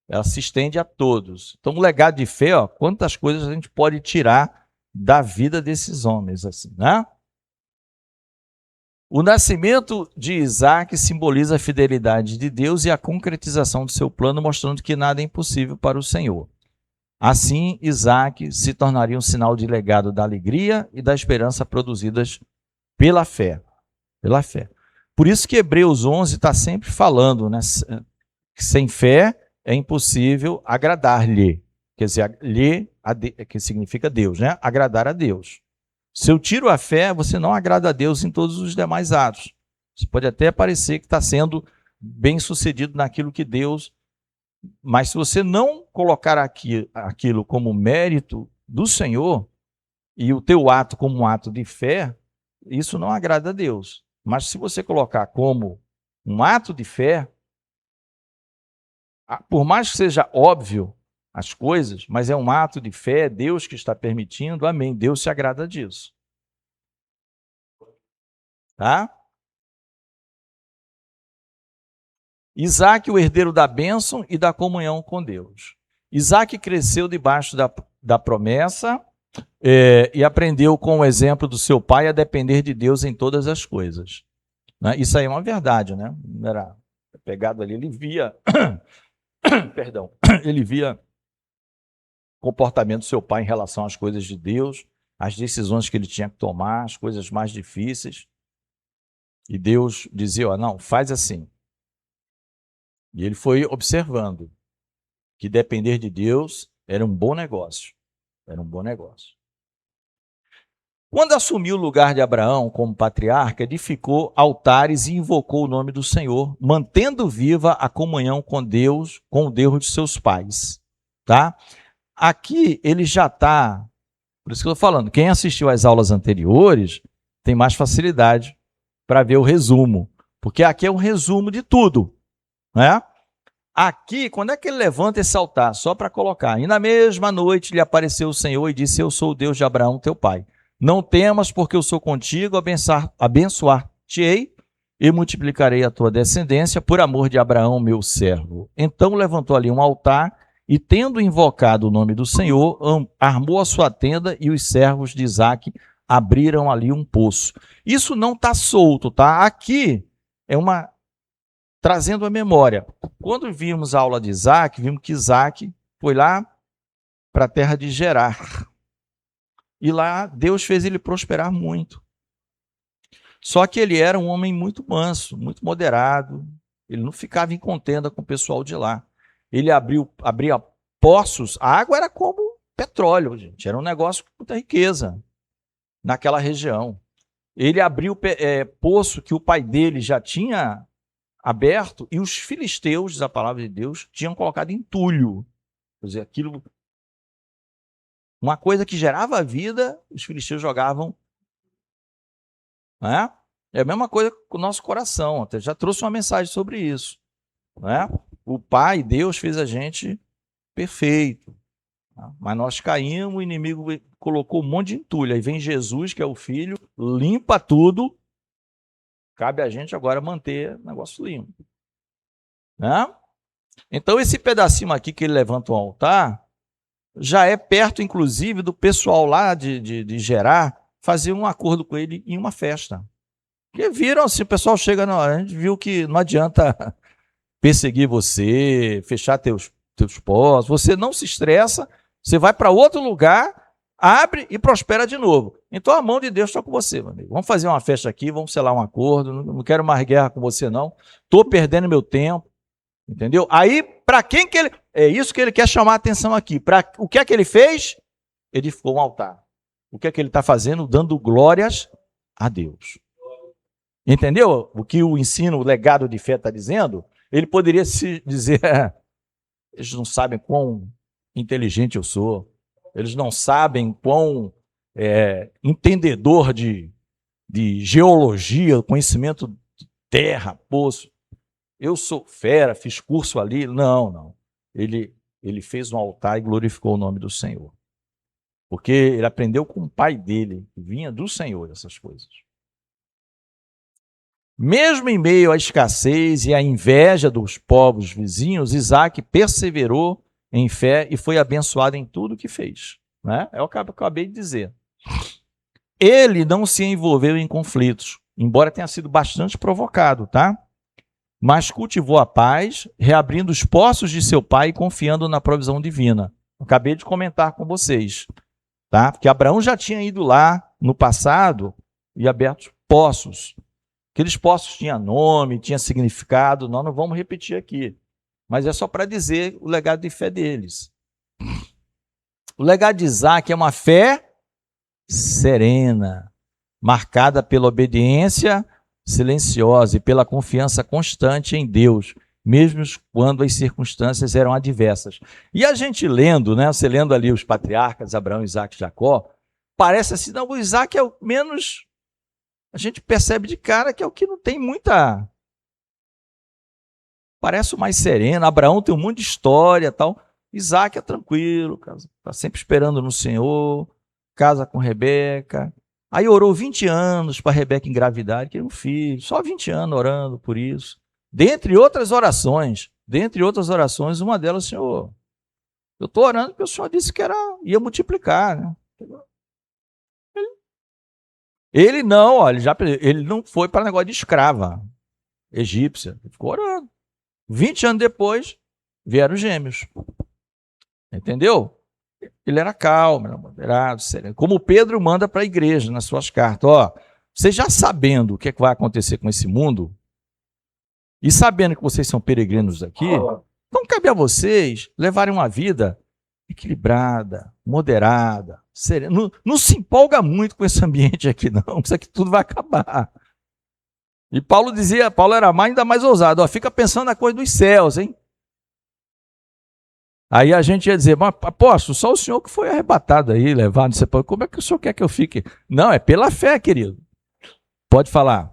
Ela se estende a todos. Então, o legado de fé, ó, quantas coisas a gente pode tirar da vida desses homens, assim, né? O nascimento de Isaac simboliza a fidelidade de Deus e a concretização do seu plano, mostrando que nada é impossível para o Senhor. Assim, Isaac se tornaria um sinal de legado da alegria e da esperança produzidas pela fé. Pela fé. Por isso que Hebreus 11 está sempre falando, né? Que sem fé é impossível agradar-lhe. Quer dizer, que significa Deus, né? Agradar a Deus. Se eu tiro a fé, você não agrada a Deus em todos os demais atos. Você pode até parecer que está sendo bem sucedido naquilo que Deus... Mas se você não colocar aquilo como mérito do Senhor, e o teu ato como um ato de fé, isso não agrada a Deus. Mas se você colocar como um ato de fé, por mais que seja óbvio as coisas, mas é um ato de fé, é Deus que está permitindo, amém. Deus se agrada disso. Tá? Isaac, o herdeiro da bênção e da comunhão com Deus. Isaac cresceu debaixo da promessa e aprendeu com o exemplo do seu pai a depender de Deus em todas as coisas. Né? Isso aí é uma verdade, né? Não era pegado ali, ele via... Perdão, ele via o comportamento do seu pai em relação às coisas de Deus, as decisões que ele tinha que tomar, as coisas mais difíceis. E Deus dizia, ó, não, faz assim. E ele foi observando que depender de Deus era um bom negócio. Era um bom negócio. Quando assumiu o lugar de Abraão como patriarca, edificou altares e invocou o nome do Senhor, mantendo viva a comunhão com Deus, com o Deus de seus pais. Tá? Aqui ele já está, por isso que eu estou falando, quem assistiu às aulas anteriores tem mais facilidade para ver o resumo, porque aqui é um resumo de tudo. Né? Aqui, quando é que ele levanta esse altar? Só para colocar. E na mesma noite lhe apareceu o Senhor e disse, eu sou o Deus de Abraão, teu pai. Não temas, porque eu sou contigo, abençoar-te-ei e multiplicarei a tua descendência por amor de Abraão, meu servo. Então levantou ali um altar e, tendo invocado o nome do Senhor, armou a sua tenda e os servos de Isaac abriram ali um poço. Isso não está solto, tá? Aqui é uma... Trazendo a memória. Quando vimos a aula de Isaac, vimos que Isaac foi lá para a terra de Gerar. E lá Deus fez ele prosperar muito. Só que ele era um homem muito manso, muito moderado. Ele não ficava em contenda com o pessoal de lá. Ele abria poços. A água era como petróleo, gente. Era um negócio com muita riqueza naquela região. Ele abriu poço que o pai dele já tinha aberto, e os filisteus, diz a palavra de Deus, tinham colocado entulho. Quer dizer, aquilo, uma coisa que gerava vida, os filisteus jogavam. Né? É a mesma coisa com o nosso coração. Até já trouxe uma mensagem sobre isso. Né? O Pai, Deus, fez a gente perfeito. Mas nós caímos, o inimigo colocou um monte de entulho. Aí vem Jesus, que é o Filho, limpa tudo. Cabe a gente agora manter o negócio limpo. Né? Então, esse pedacinho aqui que ele levanta o altar, já é perto, inclusive, do pessoal lá de Gerar fazer um acordo com ele em uma festa. Porque viram assim, o pessoal chega, a gente viu que não adianta perseguir você, fechar teus poços, você não se estressa, você vai para outro lugar, abre e prospera de novo. Então a mão de Deus está com você, meu amigo. Vamos fazer uma festa aqui, vamos selar um acordo, não quero mais guerra com você não, estou perdendo meu tempo, entendeu? Aí, para quem que ele... É isso que ele quer chamar a atenção aqui. O que é que ele fez? Edificou um altar. O que é que ele está fazendo? Dando glórias a Deus. Entendeu o que o ensino, o legado de fé está dizendo? Ele poderia se dizer, eles não sabem quão inteligente eu sou, eles não sabem quão entendedor de geologia, conhecimento de terra, poço. Eu sou fera, fiz curso ali. Não. Ele fez um altar e glorificou o nome do Senhor. Porque ele aprendeu com o pai dele, que vinha do Senhor, essas coisas. Mesmo em meio à escassez e à inveja dos povos vizinhos, Isaac perseverou em fé e foi abençoado em tudo que fez. Né? É o que eu acabei de dizer. Ele não se envolveu em conflitos, embora tenha sido bastante provocado, tá? Mas cultivou a paz, reabrindo os poços de seu pai e confiando na provisão divina. Acabei de comentar com vocês, tá? Porque Abraão já tinha ido lá no passado e aberto poços. Aqueles poços tinham nome, tinham significado, nós não vamos repetir aqui. Mas é só para dizer o legado de fé deles. O legado de Isaac é uma fé serena, marcada pela obediência silenciosa e pela confiança constante em Deus, mesmo quando as circunstâncias eram adversas. E a gente lendo, né, você lendo ali os patriarcas, Abraão, Isaac e Jacó, parece assim, não, o Isaac é o menos, a gente percebe de cara que é o que não tem muita, parece o mais sereno. Abraão tem um monte de história, tal. Isaac é tranquilo, está sempre esperando no Senhor, casa com Rebeca. Aí orou 20 anos para Rebeca engravidar, que queria um filho, só 20 anos orando por isso. Dentre outras orações, uma delas, Senhor, eu estou orando porque o Senhor disse que ia multiplicar. Né? Ele não, olha, ele não foi para negócio de escrava egípcia, ele ficou orando. 20 anos depois, vieram os gêmeos. Entendeu? Ele era calmo, era moderado, sereno. Como Pedro manda para a igreja nas suas cartas. Ó, vocês já sabendo o que vai acontecer com esse mundo, e sabendo que vocês são peregrinos aqui, então cabe a vocês levarem uma vida equilibrada, moderada, serena. Não se empolga muito com esse ambiente aqui, não. Isso aqui tudo vai acabar. E Paulo era ainda mais ousado. Ó, fica pensando na coisa dos céus, hein? Aí a gente ia dizer, mas apóstolo, só o senhor que foi arrebatado aí, levado, como é que o senhor quer que eu fique? Não, é pela fé, querido. Pode falar.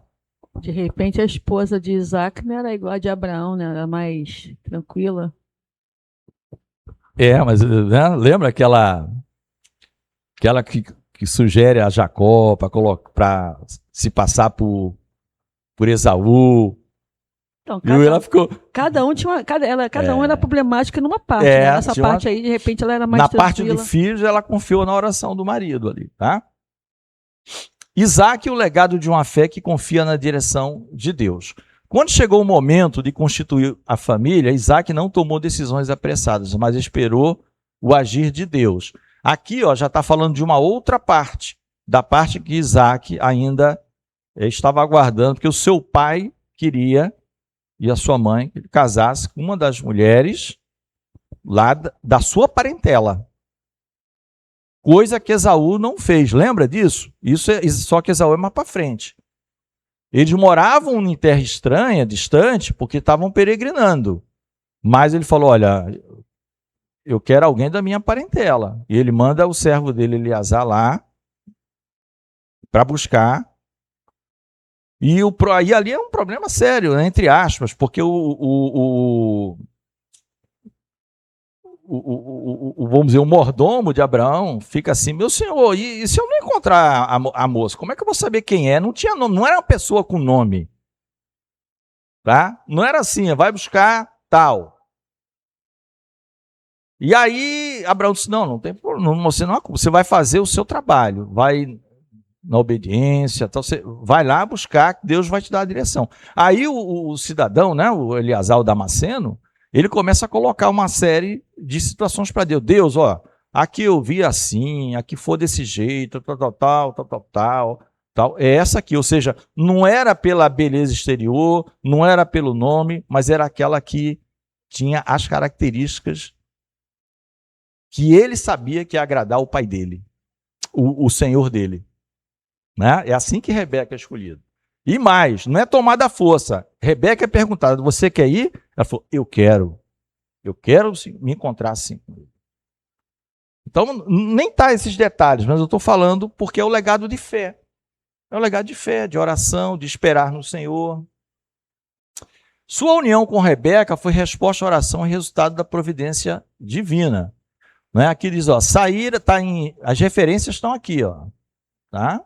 De repente a esposa de Isaac não era igual a de Abraão, né? Era mais tranquila. Mas né, lembra aquela que sugere a Jacó para se passar por Esaú? Então, cada um era problemático numa parte. Né? Nessa parte aí, de repente, ela era mais tranquila. Na parte dos filhos, ela confiou na oração do marido ali, tá? Isaac, o legado de uma fé que confia na direção de Deus. Quando chegou o momento de constituir a família, Isaac não tomou decisões apressadas, mas esperou o agir de Deus. Aqui, ó, já está falando de uma outra parte, da parte que Isaac ainda estava aguardando, porque o seu pai queria, e a sua mãe, que ele casasse com uma das mulheres lá da sua parentela. Coisa que Esaú não fez. Lembra disso? Só que Esaú é mais para frente. Eles moravam em terra estranha, distante, porque estavam peregrinando. Mas ele falou, olha, eu quero alguém da minha parentela. E ele manda o servo dele, Eleazar, lá para buscar. E ali é um problema sério, né, entre aspas, porque vamos dizer, o mordomo de Abraão fica assim, meu senhor, e se eu não encontrar a moça, como é que eu vou saber quem é? Não tinha nome, não era uma pessoa com nome. Tá? Não era assim, vai buscar tal. E aí Abraão disse, não tem problema, você vai fazer o seu trabalho, vai na obediência, então você vai lá buscar, que Deus vai te dar a direção. Aí o cidadão, né, o Eleazar, o Damasceno, ele começa a colocar uma série de situações para Deus. Deus, ó, aqui eu vi assim, aqui foi desse jeito, tal. É essa aqui, ou seja, não era pela beleza exterior, não era pelo nome, mas era aquela que tinha as características que ele sabia que ia agradar o pai dele, o senhor dele. Né? É assim que Rebeca é escolhida. E mais, não é tomada à força. Rebeca é perguntada, você quer ir? Ela falou, eu quero me encontrar assim. Então, nem está esses detalhes, mas eu estou falando porque é o legado de fé. É o legado de fé, de oração, de esperar no Senhor. Sua união com Rebeca foi resposta à oração e resultado da providência divina. Né? Aqui diz, ó, saíra, as referências estão aqui, ó, tá?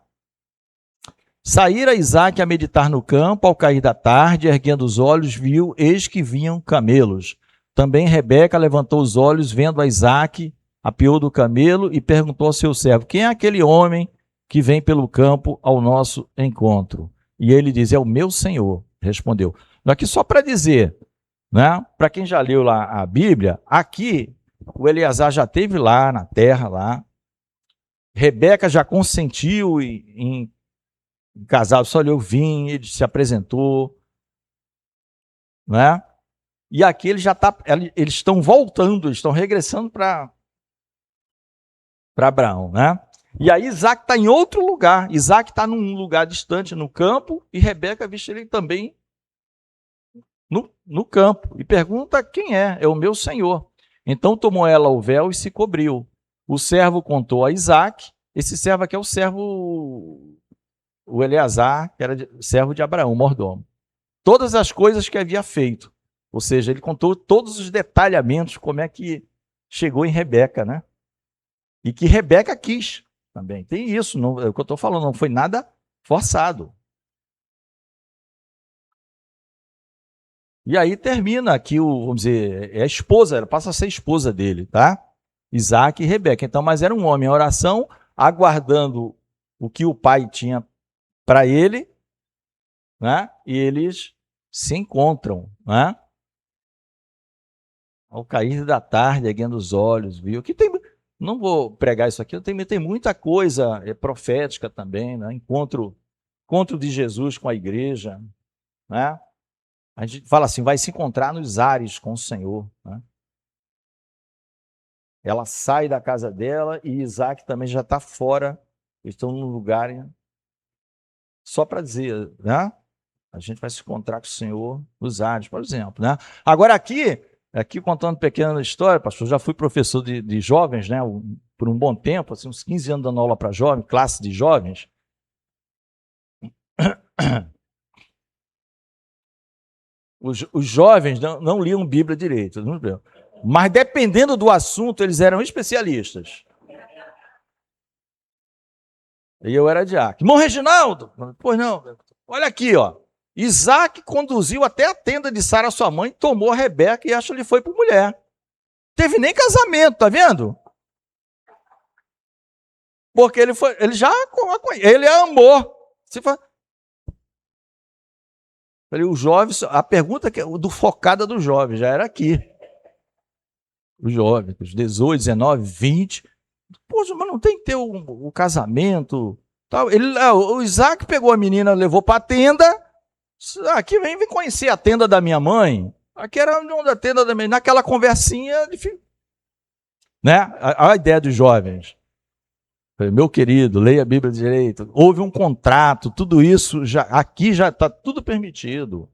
Saíra Isaque a meditar no campo, ao cair da tarde, erguendo os olhos, viu, eis que vinham camelos. Também Rebeca levantou os olhos, vendo a Isaque, apeou do camelo e perguntou ao seu servo, quem é aquele homem que vem pelo campo ao nosso encontro? E ele diz, é o meu senhor, respondeu. Aqui só para dizer, né, para quem já leu lá a Bíblia, aqui o Eleazar já esteve lá na terra, lá. Rebeca já consentiu em casado, só olhou, vim, ele se apresentou, né? E aqui ele já eles estão voltando, eles estão regressando para Abraão, né? E aí Isaac está em outro lugar, Isaac está num lugar distante no campo e Rebeca viste ele também no campo e pergunta quem é o meu senhor. Então tomou ela o véu e se cobriu. O servo contou a Isaac, esse servo aqui é o servo, o Eleazar, que era servo de Abraão, mordomo. Todas as coisas que havia feito. Ou seja, ele contou todos os detalhamentos, como é que chegou em Rebeca, né? E que Rebeca quis também. Tem isso, não, é o que eu estou falando, não foi nada forçado. E aí termina aqui, vamos dizer, é a esposa, ela passa a ser esposa dele, tá? Isaac e Rebeca. Então, mas era um homem em oração, aguardando o que o pai tinha para ele, né? E eles se encontram, né? Ao cair da tarde, erguendo os olhos, viu? Que tem, não vou pregar isso aqui, tem muita coisa profética também, né? Encontro de Jesus com a igreja, né? A gente fala assim, vai se encontrar nos ares com o Senhor, né? Ela sai da casa dela e Isaac também já está fora, eles estão num lugar, só para dizer, né? A gente vai se encontrar com o Senhor nos ares, por exemplo, né? Agora aqui contando uma pequena história, pastor, já fui professor de jovens, né? Por um bom tempo, assim, uns 15 anos dando aula para jovens, classe de jovens. Os jovens não liam Bíblia direito, mas dependendo do assunto, eles eram especialistas. E eu era diácono. Irmão Reginaldo, pois não, olha aqui, ó. Isaac conduziu até a tenda de Sara, sua mãe, tomou a Rebeca e acho que ele foi por mulher. Teve nem casamento, tá vendo? Porque ele a amou. Os jovens, a pergunta do focada dos jovens já era aqui. Os jovens, os 18, 19, 20. Poxa, mas não tem que ter o casamento. Tal. O Isaac pegou a menina, levou para a tenda. Aqui vem conhecer a tenda da minha mãe. Aqui era a tenda da minha mãe. Naquela conversinha, né? A ideia dos jovens. Meu querido, leia a Bíblia direito. Houve um contrato, tudo isso, aqui já está tudo permitido.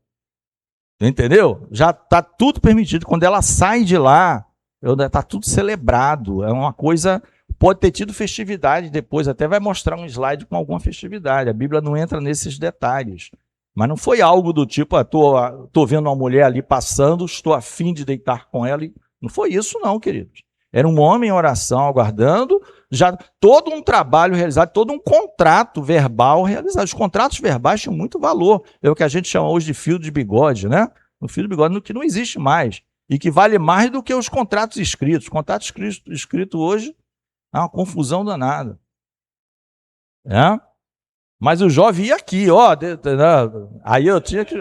Entendeu? Já está tudo permitido. Quando ela sai de lá, está tudo celebrado. É uma coisa, pode ter tido festividade depois, até vai mostrar um slide com alguma festividade. A Bíblia não entra nesses detalhes. Mas não foi algo do tipo, estou vendo uma mulher ali passando, estou a fim de deitar com ela. Não foi isso não, queridos. Era um homem em oração, aguardando, já todo um trabalho realizado, todo um contrato verbal realizado. Os contratos verbais tinham muito valor. É o que a gente chama hoje de fio de bigode, né? Um fio de bigode que não existe mais. E que vale mais do que os contratos escritos. Contrato escrito hoje é uma confusão danada. É? Mas o jovem ia aqui, ó. Aí eu tinha que...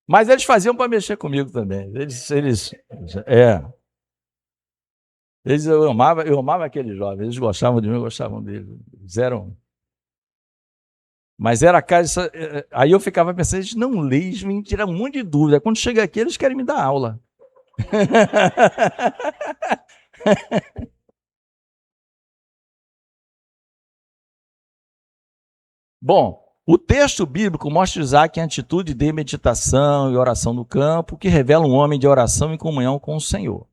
Mas eles faziam para mexer comigo também. Eu amava aqueles jovens, eles gostavam de mim, eu gostavam deles. Mas era a casa. Aí eu ficava pensando, eles não leem, eles me tiram um monte de dúvida. Quando chega aqui, eles querem me dar aula. Bom, o texto bíblico mostra Isaac em atitude de meditação e oração no campo, que revela um homem de oração e comunhão com o Senhor.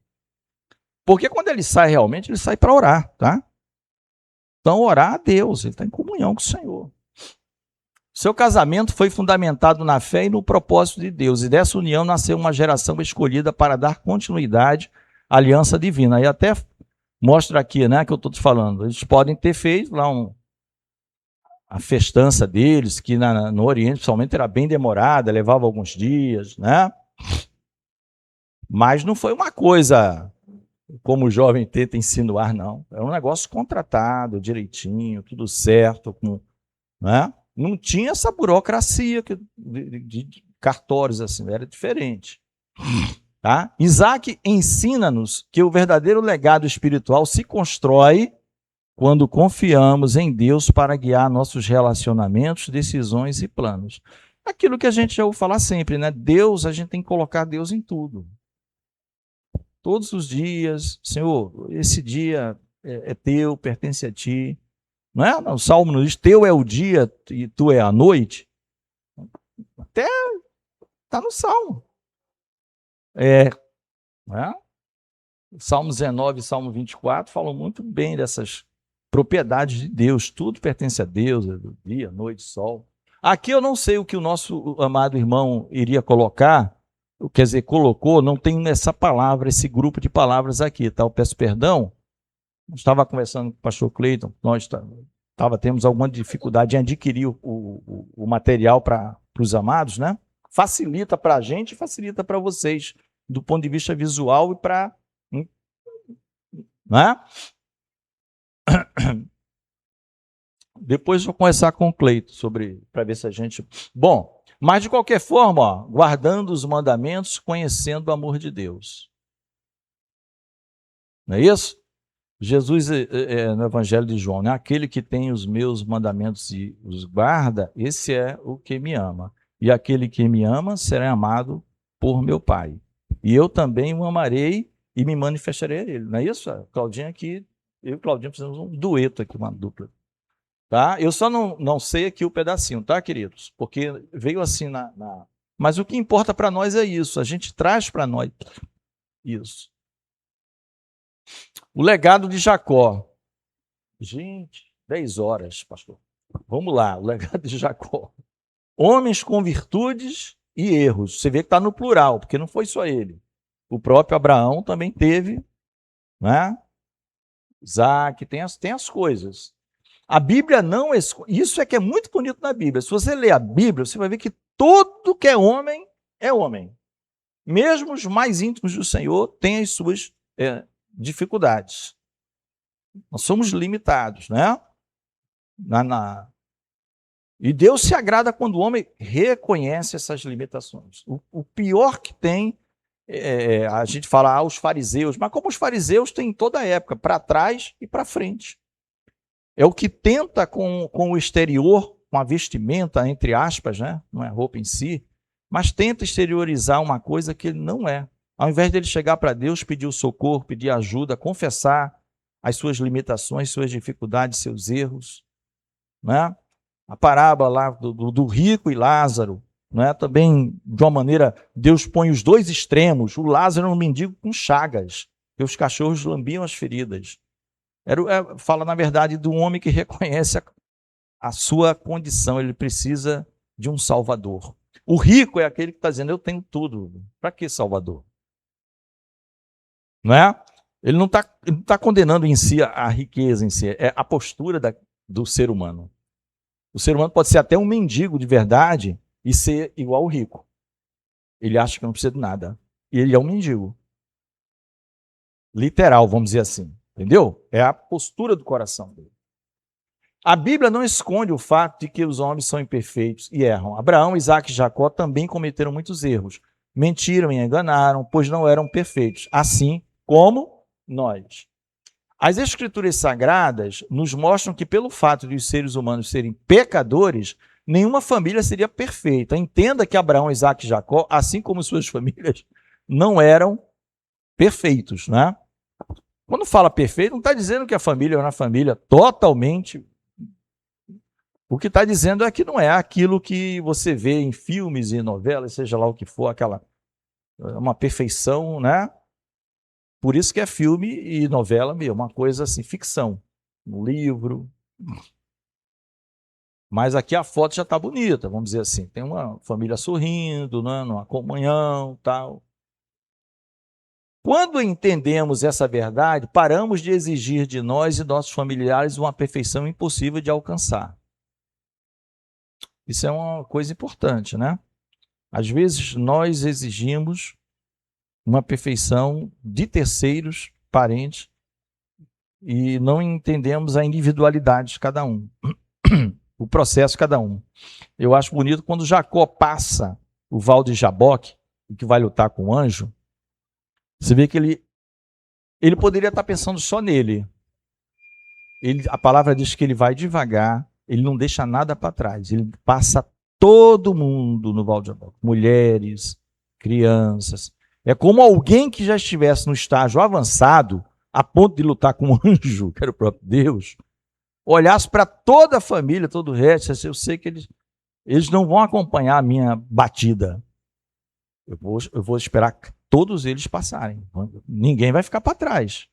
Porque quando ele sai realmente, ele sai para orar, tá? Então, orar a Deus, ele está em comunhão com o Senhor. Seu casamento foi fundamentado na fé e no propósito de Deus, e dessa união nasceu uma geração escolhida para dar continuidade à aliança divina. E até mostra aqui, né, que eu estou te falando, eles podem ter feito lá a festança deles, que no Oriente, principalmente, era bem demorada, levava alguns dias, né? Mas não foi uma coisa como o jovem tenta insinuar, não. É um negócio contratado, direitinho, tudo certo, né? Não tinha essa burocracia de cartórios assim, era diferente. Tá? Isaac ensina-nos que o verdadeiro legado espiritual se constrói quando confiamos em Deus para guiar nossos relacionamentos, decisões e planos. Aquilo que a gente já ouve falar sempre, né? Deus, a gente tem que colocar Deus em tudo. Todos os dias, Senhor, esse dia é teu, pertence a ti. Não é? O Salmo nos diz, teu é o dia e tu é a noite. Até está no Salmo. Não é? Salmo 19 e Salmo 24 falam muito bem dessas propriedades de Deus. Tudo pertence a Deus, dia, noite, sol. Aqui eu não sei o que o nosso amado irmão iria colocar, quer dizer, colocou, não tem essa palavra, esse grupo de palavras aqui, tá? Eu peço perdão. Estava conversando com o pastor Cleiton, nós temos alguma dificuldade em adquirir o material para os amados, né? Facilita para a gente, facilita para vocês, do ponto de vista visual e para... Né? Depois eu vou conversar com o Cleiton para ver se a gente... Bom, mas de qualquer forma, ó, guardando os mandamentos, conhecendo o amor de Deus. Não é isso? Jesus, no Evangelho de João, né? Aquele que tem os meus mandamentos e os guarda, esse é o que me ama. E aquele que me ama será amado por meu Pai. E eu também o amarei e me manifestarei a ele. Não é isso? Claudinha aqui, eu e Claudinha fizemos um dueto aqui, uma dupla. Tá? Eu só não sei aqui o pedacinho, tá, queridos? Porque veio assim Mas o que importa para nós é isso, a gente traz para nós isso. O legado de Jacó. Gente, 10 horas, pastor. Vamos lá, o legado de Jacó. Homens com virtudes e erros. Você vê que está no plural, porque não foi só ele. O próprio Abraão também teve, né? Isaac, tem as coisas. A Bíblia não... Isso é que é muito bonito na Bíblia. Se você ler a Bíblia, você vai ver que todo que é homem. Mesmo os mais íntimos do Senhor têm as suas dificuldades. Nós somos limitados, né? E Deus se agrada quando o homem reconhece essas limitações. O pior que tem, a gente fala os fariseus, mas como os fariseus têm em toda a época, para trás e para frente. É o que tenta com o exterior, com a vestimenta, entre aspas, né? Não é roupa em si, mas tenta exteriorizar uma coisa que ele não é. Ao invés dele chegar para Deus, pedir o socorro, pedir ajuda, confessar as suas limitações, suas dificuldades, seus erros, né? A parábola lá do rico e Lázaro, né? Também, de uma maneira, Deus põe os dois extremos. O Lázaro é um mendigo com chagas, e os cachorros lambiam as feridas. Fala, na verdade, do homem que reconhece a sua condição, ele precisa de um Salvador. O rico é aquele que está dizendo, eu tenho tudo. Para que Salvador? Não é? Ele não está condenando em si a riqueza em si, é a postura do ser humano. O ser humano pode ser até um mendigo de verdade e ser igual ao rico. Ele acha que não precisa de nada. E ele é um mendigo. Literal, vamos dizer assim. Entendeu? É a postura do coração dele. A Bíblia não esconde o fato de que os homens são imperfeitos e erram. Abraão, Isaac e Jacó também cometeram muitos erros. Mentiram e enganaram, pois não eram perfeitos, assim como nós. As Escrituras Sagradas nos mostram que, pelo fato de os seres humanos serem pecadores, nenhuma família seria perfeita. Entenda que Abraão, Isaac e Jacó, assim como suas famílias, não eram perfeitos, né? Quando fala perfeito, não está dizendo que a família era uma família totalmente... O que está dizendo é que não é aquilo que você vê em filmes e novelas, seja lá o que for, uma perfeição, né? Por isso que é filme e novela mesmo, uma coisa assim, ficção. Um livro. Mas aqui a foto já está bonita, vamos dizer assim. Tem uma família sorrindo, né? Numa comunhão, tal. Quando entendemos essa verdade, paramos de exigir de nós e nossos familiares uma perfeição impossível de alcançar. Isso é uma coisa importante, né? Às vezes nós exigimos uma perfeição de terceiros, parentes, e não entendemos a individualidade de cada um, o processo de cada um. Eu acho bonito quando Jacó passa o Val de Jaboque, que vai lutar com o anjo, você vê que ele poderia estar pensando só nele. A palavra diz que ele vai devagar, ele não deixa nada para trás, ele passa todo mundo no Val de Jaboque, mulheres, crianças. É como alguém que já estivesse no estágio avançado, a ponto de lutar com um anjo, que era o próprio Deus, olhasse para toda a família, todo o resto, eu sei que eles não vão acompanhar a minha batida. Eu vou esperar que todos eles passarem. Ninguém vai ficar para trás.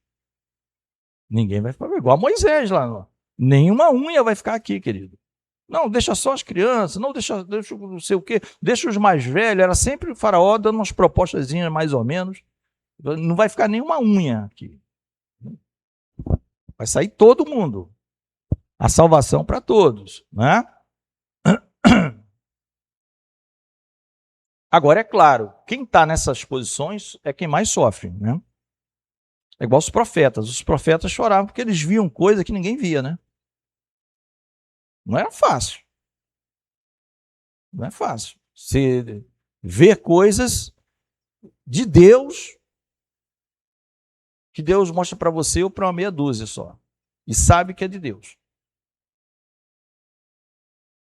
Ninguém vai ficar igual a Moisés lá. Nenhuma unha vai ficar aqui, querido. Não, deixa só as crianças, não deixa não sei o quê, deixa os mais velhos. Era sempre o faraó dando umas propostazinhas mais ou menos. Não vai ficar nenhuma unha aqui. Vai sair todo mundo. A salvação para todos, né? Agora, é claro, quem está nessas posições é quem mais sofre, né? É igual os profetas. Os profetas choravam porque eles viam coisa que ninguém via, né? Não era fácil. Não é fácil. Você vê coisas de Deus que Deus mostra para você ou para uma meia dúzia só. E sabe que é de Deus.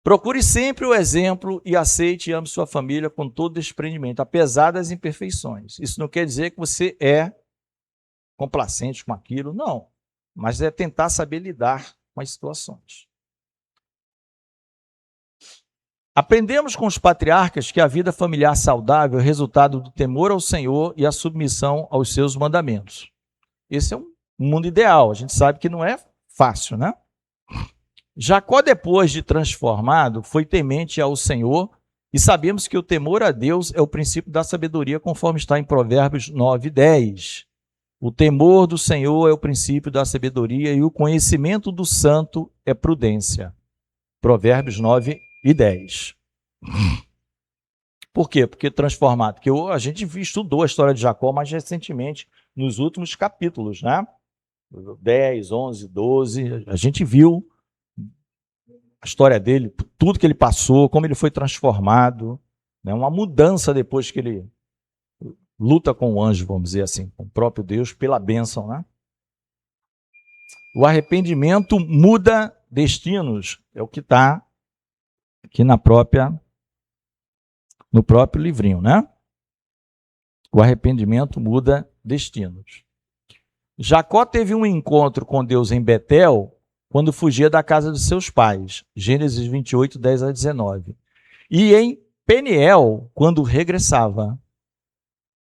Procure sempre o exemplo e aceite e ame sua família com todo desprendimento, apesar das imperfeições. Isso não quer dizer que você é complacente com aquilo, não. Mas é tentar saber lidar com as situações. Aprendemos com os patriarcas que a vida familiar saudável é resultado do temor ao Senhor e a submissão aos seus mandamentos. Esse é um mundo ideal, a gente sabe que não é fácil, né? Jacó, depois de transformado, foi temente ao Senhor e sabemos que o temor a Deus é o princípio da sabedoria, conforme está em Provérbios 9:10. O temor do Senhor é o princípio da sabedoria e o conhecimento do santo é prudência. Provérbios 9:10. Por quê? Porque transformado. Porque a gente estudou a história de Jacó mais recentemente, nos últimos capítulos, né? 10, 11, 12, a gente viu a história dele, tudo que ele passou, como ele foi transformado, né? Uma mudança depois que ele luta com o anjo, vamos dizer assim, com o próprio Deus, pela bênção, né? O arrependimento muda destinos, é o que está aqui no próprio livrinho, né? O arrependimento muda destinos. Jacó teve um encontro com Deus em Betel quando fugia da casa de seus pais, Gênesis 28, 10-19. E em Peniel, quando regressava.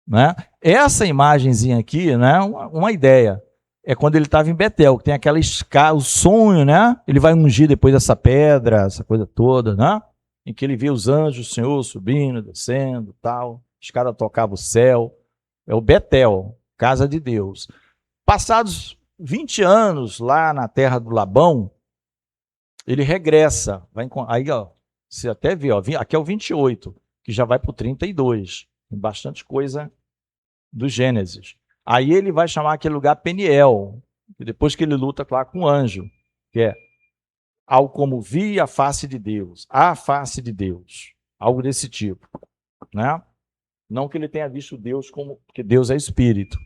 Né? Essa imagenzinha aqui, né, uma ideia, é quando ele estava em Betel, que tem aquela escada, o sonho, né? Ele vai ungir depois essa pedra, essa coisa toda, né? Em que ele vê os anjos do Senhor subindo, descendo, tal. A escada tocava o céu. É o Betel, casa de Deus. Passados 20 anos lá na terra do Labão, ele regressa. Aí, ó, você até vê, ó, aqui é o 28, que já vai para o 32. Tem bastante coisa do Gênesis. Aí ele vai chamar aquele lugar Peniel, depois que ele luta lá com o anjo, que é algo como vi a face de Deus, a face de Deus, algo desse tipo, né? Não que ele tenha visto Deus como, porque Deus é espírito,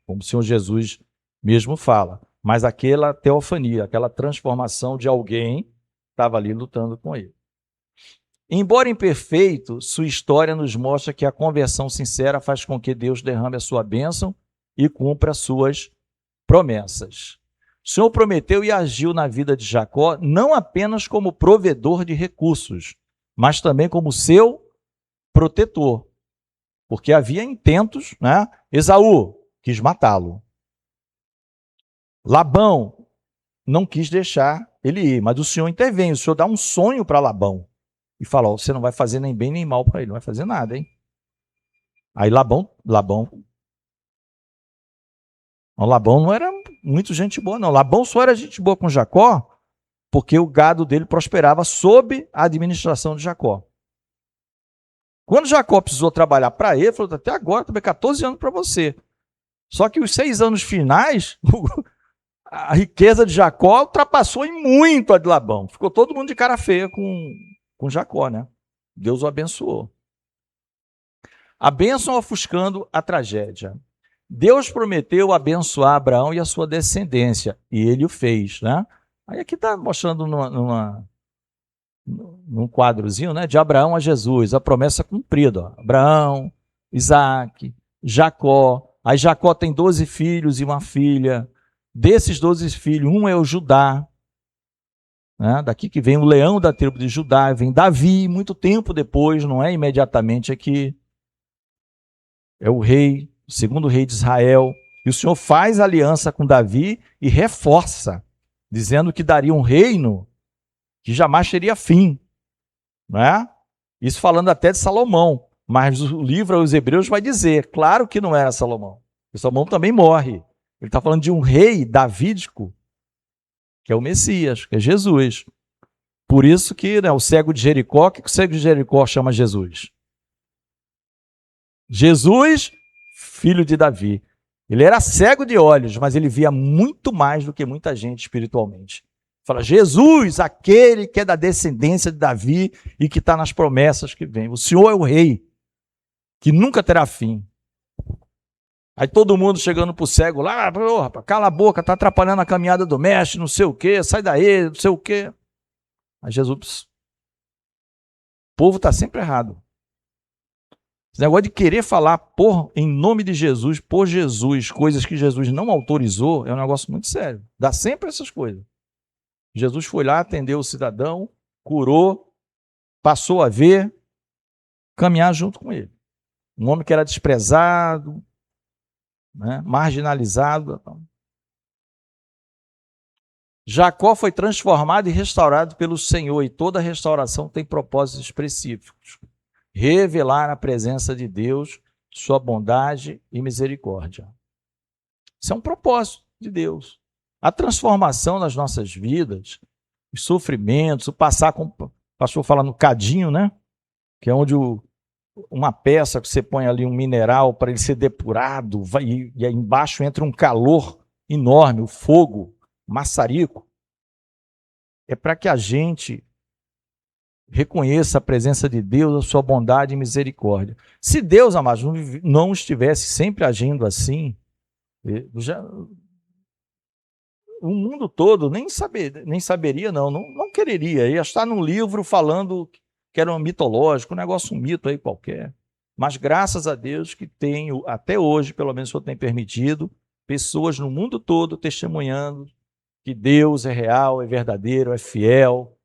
como o Senhor Jesus mesmo fala, mas aquela teofania, aquela transformação de alguém que estava ali lutando com ele. Embora imperfeito, sua história nos mostra que a conversão sincera faz com que Deus derrame a sua bênção e cumpra as suas promessas. O Senhor prometeu e agiu na vida de Jacó, não apenas como provedor de recursos, mas também como seu protetor. Porque havia intentos, né? Esaú quis matá-lo. Labão não quis deixar ele ir, mas o Senhor intervém. O Senhor dá um sonho para Labão e fala: ó, você não vai fazer nem bem nem mal para ele, não vai fazer nada, hein? Aí Labão não era muito gente boa, não. Labão só era gente boa com Jacó porque o gado dele prosperava sob a administração de Jacó. Quando Jacó precisou trabalhar para ele, falou: até agora, também 14 anos para você. Só que os 6 anos finais, a riqueza de Jacó ultrapassou em muito a de Labão. Ficou todo mundo de cara feia com Jacó, né? Deus o abençoou. A bênção ofuscando a tragédia. Deus prometeu abençoar Abraão e a sua descendência, e ele o fez, né? Aí aqui está mostrando num quadrozinho, né, de Abraão a Jesus, a promessa cumprida. Ó. Abraão, Isaac, Jacó. Aí Jacó tem 12 filhos e uma filha. Desses 12 filhos, um é o Judá. Né? Daqui que vem o leão da tribo de Judá, vem Davi, muito tempo depois, não é imediatamente aqui. É o rei, o segundo rei de Israel. E o Senhor faz aliança com Davi e reforça, dizendo que daria um reino que jamais teria fim. Né? Isso falando até de Salomão. Mas o livro aos Hebreus vai dizer, claro que não era Salomão. Porque Salomão também morre. Ele está falando de um rei davídico, que é o Messias, que é Jesus. Por isso que, né, o cego de Jericó, o que o cego de Jericó chama Jesus? Jesus, filho de Davi. Ele era cego de olhos, mas ele via muito mais do que muita gente espiritualmente. Fala, Jesus, aquele que é da descendência de Davi e que está nas promessas que vem. O Senhor é o rei, que nunca terá fim. Aí todo mundo chegando pro cego lá, oh, cala a boca, tá atrapalhando a caminhada do mestre, não sei o quê, sai daí, não sei o quê. Aí Jesus, o povo está sempre errado. Esse negócio de querer falar em nome de Jesus, por Jesus, coisas que Jesus não autorizou, é um negócio muito sério. Dá sempre essas coisas. Jesus foi lá, atendeu o cidadão, curou, passou a ver, caminhar junto com ele. Um homem que era desprezado, né, marginalizado. Jacó foi transformado e restaurado pelo Senhor, e toda restauração tem propósitos específicos. Revelar a presença de Deus, sua bondade e misericórdia. Isso é um propósito de Deus. A transformação nas nossas vidas, os sofrimentos, o passar, como o pastor fala no cadinho, né? Que é onde uma peça que você põe ali um mineral para ele ser depurado, e aí embaixo entra um calor enorme, o fogo, maçarico. É para que a gente reconheça a presença de Deus, a sua bondade e misericórdia. Se Deus, amados, não estivesse sempre agindo assim, o mundo todo nem saberia, não quereria. Ia estar num livro falando que era um mitológico, um negócio, um mito aí qualquer. Mas graças a Deus que tenho, até hoje, pelo menos o Senhor tem permitido, pessoas no mundo todo testemunhando que Deus é real, é verdadeiro, é fiel,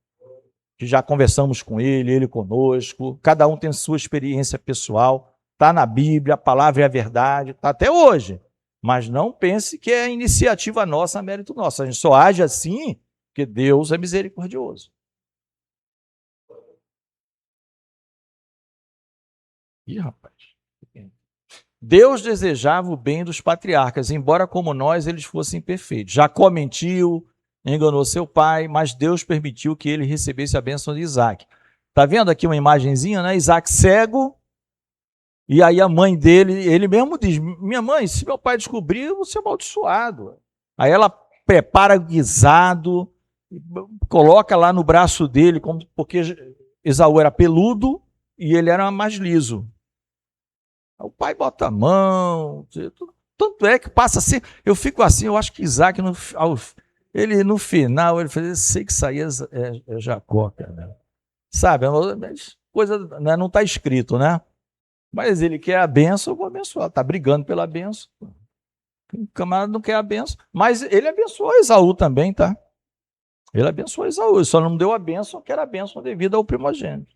que já conversamos com ele conosco, cada um tem sua experiência pessoal, está na Bíblia, a palavra é a verdade, está até hoje. Mas não pense que é iniciativa nossa, mérito nosso. A gente só age assim porque Deus é misericordioso. Ih, rapaz. Deus desejava o bem dos patriarcas, embora como nós eles fossem perfeitos. Jacó mentiu, enganou seu pai, mas Deus permitiu que ele recebesse a bênção de Isaac. Está vendo aqui uma imagenzinha, né? Isaac cego, e aí a mãe dele, ele mesmo diz, minha mãe, se meu pai descobrir, eu vou ser amaldiçoado. Aí ela prepara guisado, coloca lá no braço dele, porque Esaú era peludo e ele era mais liso. O pai bota a mão, tanto é que passa assim, eu fico assim, eu acho que Isaac, no final, ele fez, sei que isso aí é Jacó, cara. Sabe, coisa não está escrito, né? Mas ele quer a bênção, eu vou abençoar, está brigando pela bênção. O camarada não quer a bênção. Mas ele abençoou Esaú também, tá? Ele abençoou Esaú. Ele só não deu a bênção, que era a bênção devida ao primogênito.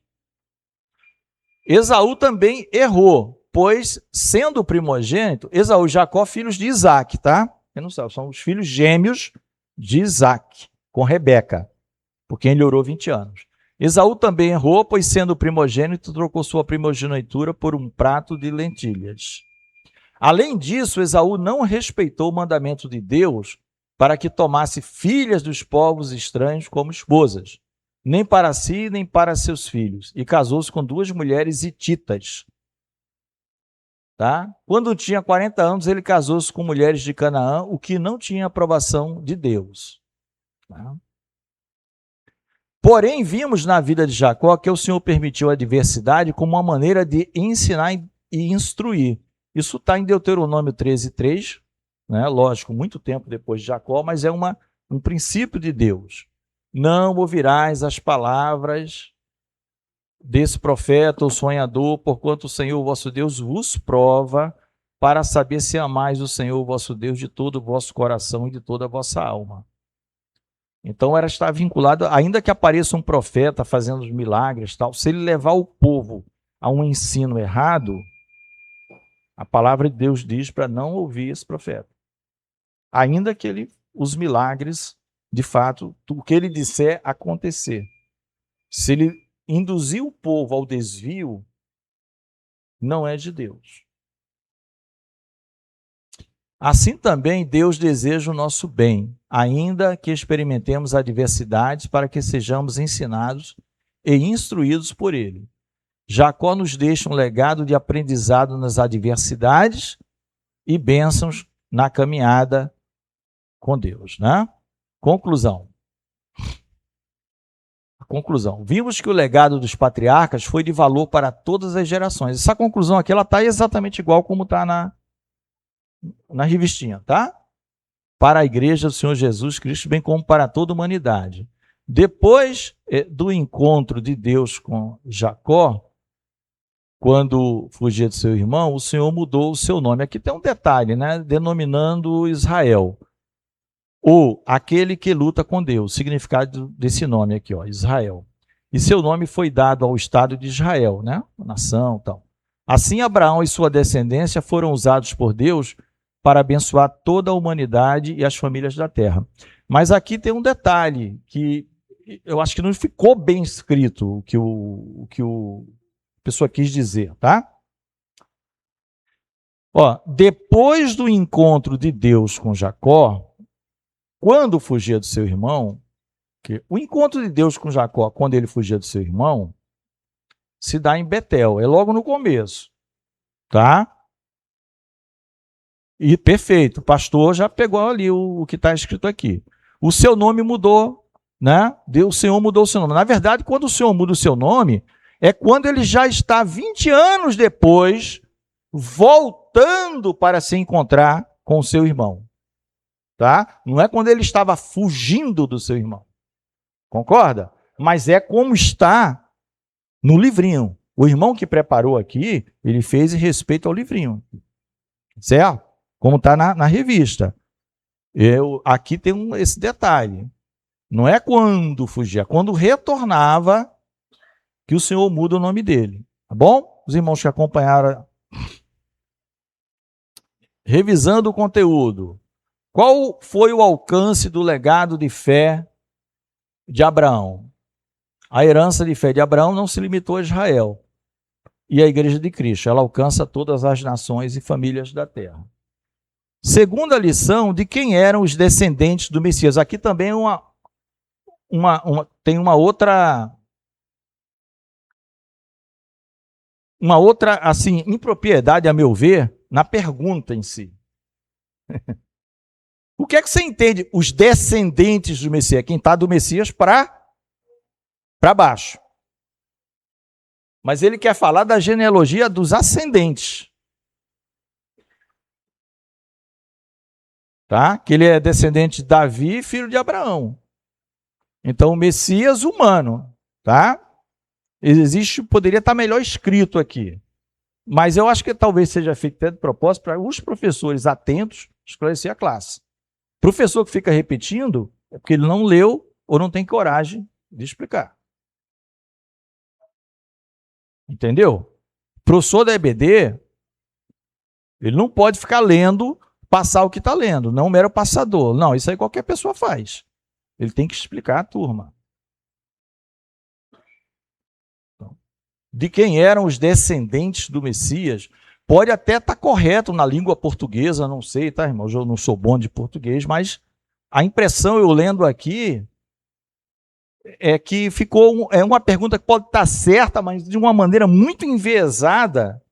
Esaú também errou, pois, sendo o primogênito, Esaú e Jacó, filhos de Isaac, tá? Eu não sei, são os filhos gêmeos de Isaac, com Rebeca, por quem ele orou 20 anos. Esaú também errou, pois, sendo o primogênito, trocou sua primogenitura por um prato de lentilhas. Além disso, Esaú não respeitou o mandamento de Deus para que tomasse filhas dos povos estranhos como esposas, nem para si, nem para seus filhos, e casou-se com 2 mulheres hititas. Tá? Quando tinha 40 anos, ele casou-se com mulheres de Canaã, o que não tinha aprovação de Deus. Tá? Porém, vimos na vida de Jacó que o Senhor permitiu a adversidade como uma maneira de ensinar e instruir. Isso está em Deuteronômio 13:3, né? Lógico, muito tempo depois de Jacó, mas é um princípio de Deus. Não ouvirás as palavras desse profeta ou sonhador, porquanto o Senhor vosso Deus vos prova para saber se amais o Senhor vosso Deus de todo o vosso coração e de toda a vossa alma. Então era estar vinculado, ainda que apareça um profeta fazendo os milagres, tal, se ele levar o povo a um ensino errado, a palavra de Deus diz para não ouvir esse profeta. Ainda que os milagres, de fato, o que ele disser acontecer. Se ele induzir o povo ao desvio, não é de Deus. Assim também Deus deseja o nosso bem, ainda que experimentemos adversidades para que sejamos ensinados e instruídos por Ele. Jacó nos deixa um legado de aprendizado nas adversidades e bênçãos na caminhada com Deus, né? Conclusão. Vimos que o legado dos patriarcas foi de valor para todas as gerações. Essa conclusão aqui está exatamente igual como está na revistinha, tá? Para a igreja do Senhor Jesus Cristo, bem como para toda a humanidade. Depois do encontro de Deus com Jacó, quando fugia do seu irmão, o Senhor mudou o seu nome. Aqui tem um detalhe, né? Denominando Israel, ou aquele que luta com Deus, o significado desse nome aqui, ó, Israel. E seu nome foi dado ao estado de Israel, né? Nação, tal. Assim, Abraão e sua descendência foram usados por Deus para abençoar toda a humanidade e as famílias da terra. Mas aqui tem um detalhe que eu acho que não ficou bem escrito o que a pessoa quis dizer, tá? Ó, depois do encontro de Deus com Jacó, quando fugia do seu irmão, o encontro de Deus com Jacó, quando ele fugia do seu irmão, se dá em Betel, é logo no começo, tá? E perfeito, o pastor já pegou ali o que está escrito aqui. O seu nome mudou, né? O Senhor mudou o seu nome. Na verdade, quando o Senhor muda o seu nome, é quando ele já está 20 anos depois, voltando para se encontrar com o seu irmão. Tá? Não é quando ele estava fugindo do seu irmão. Concorda? Mas é como está no livrinho. O irmão que preparou aqui, ele fez em respeito ao livrinho. Certo? Como está na revista. Aqui tem esse detalhe. Não é quando fugia, é quando retornava que o Senhor muda o nome dele. Tá bom? Os irmãos que acompanharam. Revisando o conteúdo. Qual foi o alcance do legado de fé de Abraão? A herança de fé de Abraão não se limitou a Israel e a igreja de Cristo. Ela alcança todas as nações e famílias da terra. Segunda lição, de quem eram os descendentes do Messias. Aqui também tem uma outra assim, impropriedade, a meu ver, na pergunta em si. O que é que você entende? Os descendentes do Messias. Quem está do Messias para baixo. Mas ele quer falar da genealogia dos ascendentes. Tá? Que ele é descendente de Davi, filho de Abraão. Então, o Messias humano. Tá? Poderia estar melhor escrito aqui. Mas eu acho que talvez seja feito até de propósito para os professores atentos esclarecer a classe. Professor que fica repetindo é porque ele não leu ou não tem coragem de explicar. Entendeu? Professor da EBD, ele não pode ficar lendo, passar o que está lendo, não um mero passador. Não, isso aí qualquer pessoa faz. Ele tem que explicar a turma. De quem eram os descendentes do Messias, pode até estar correto na língua portuguesa, não sei, tá, irmão? Eu não sou bom de português, mas a impressão, eu lendo aqui, é que ficou uma pergunta que pode estar certa, mas de uma maneira muito enviesada,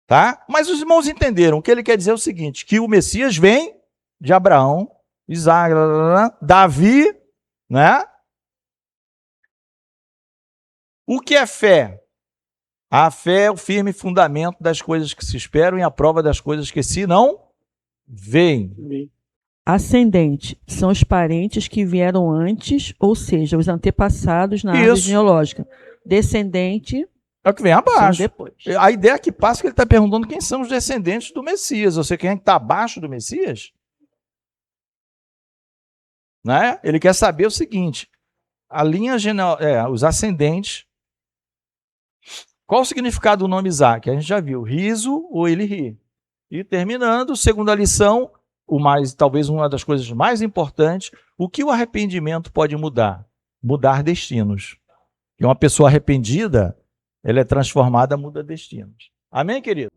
tá? Mas os irmãos entenderam. O que ele quer dizer é o seguinte, que o Messias vem de Abraão, Isaac, Davi, né? O que é fé? A fé é o firme fundamento das coisas que se esperam e a prova das coisas que se não veem. Ascendente são os parentes que vieram antes, ou seja, os antepassados na árvore genealógica. Descendente é o que vem abaixo. Depois. A ideia que passa é que ele está perguntando quem são os descendentes do Messias. Ou seja, quem é que está abaixo do Messias? Né? Ele quer saber o seguinte, a linha os ascendentes. Qual o significado do nome Isaac? A gente já viu, riso ou ele ri. E terminando, segunda lição, talvez uma das coisas mais importantes, o que o arrependimento pode mudar? Mudar destinos. E uma pessoa arrependida, ela é transformada, muda destinos. Amém, querido?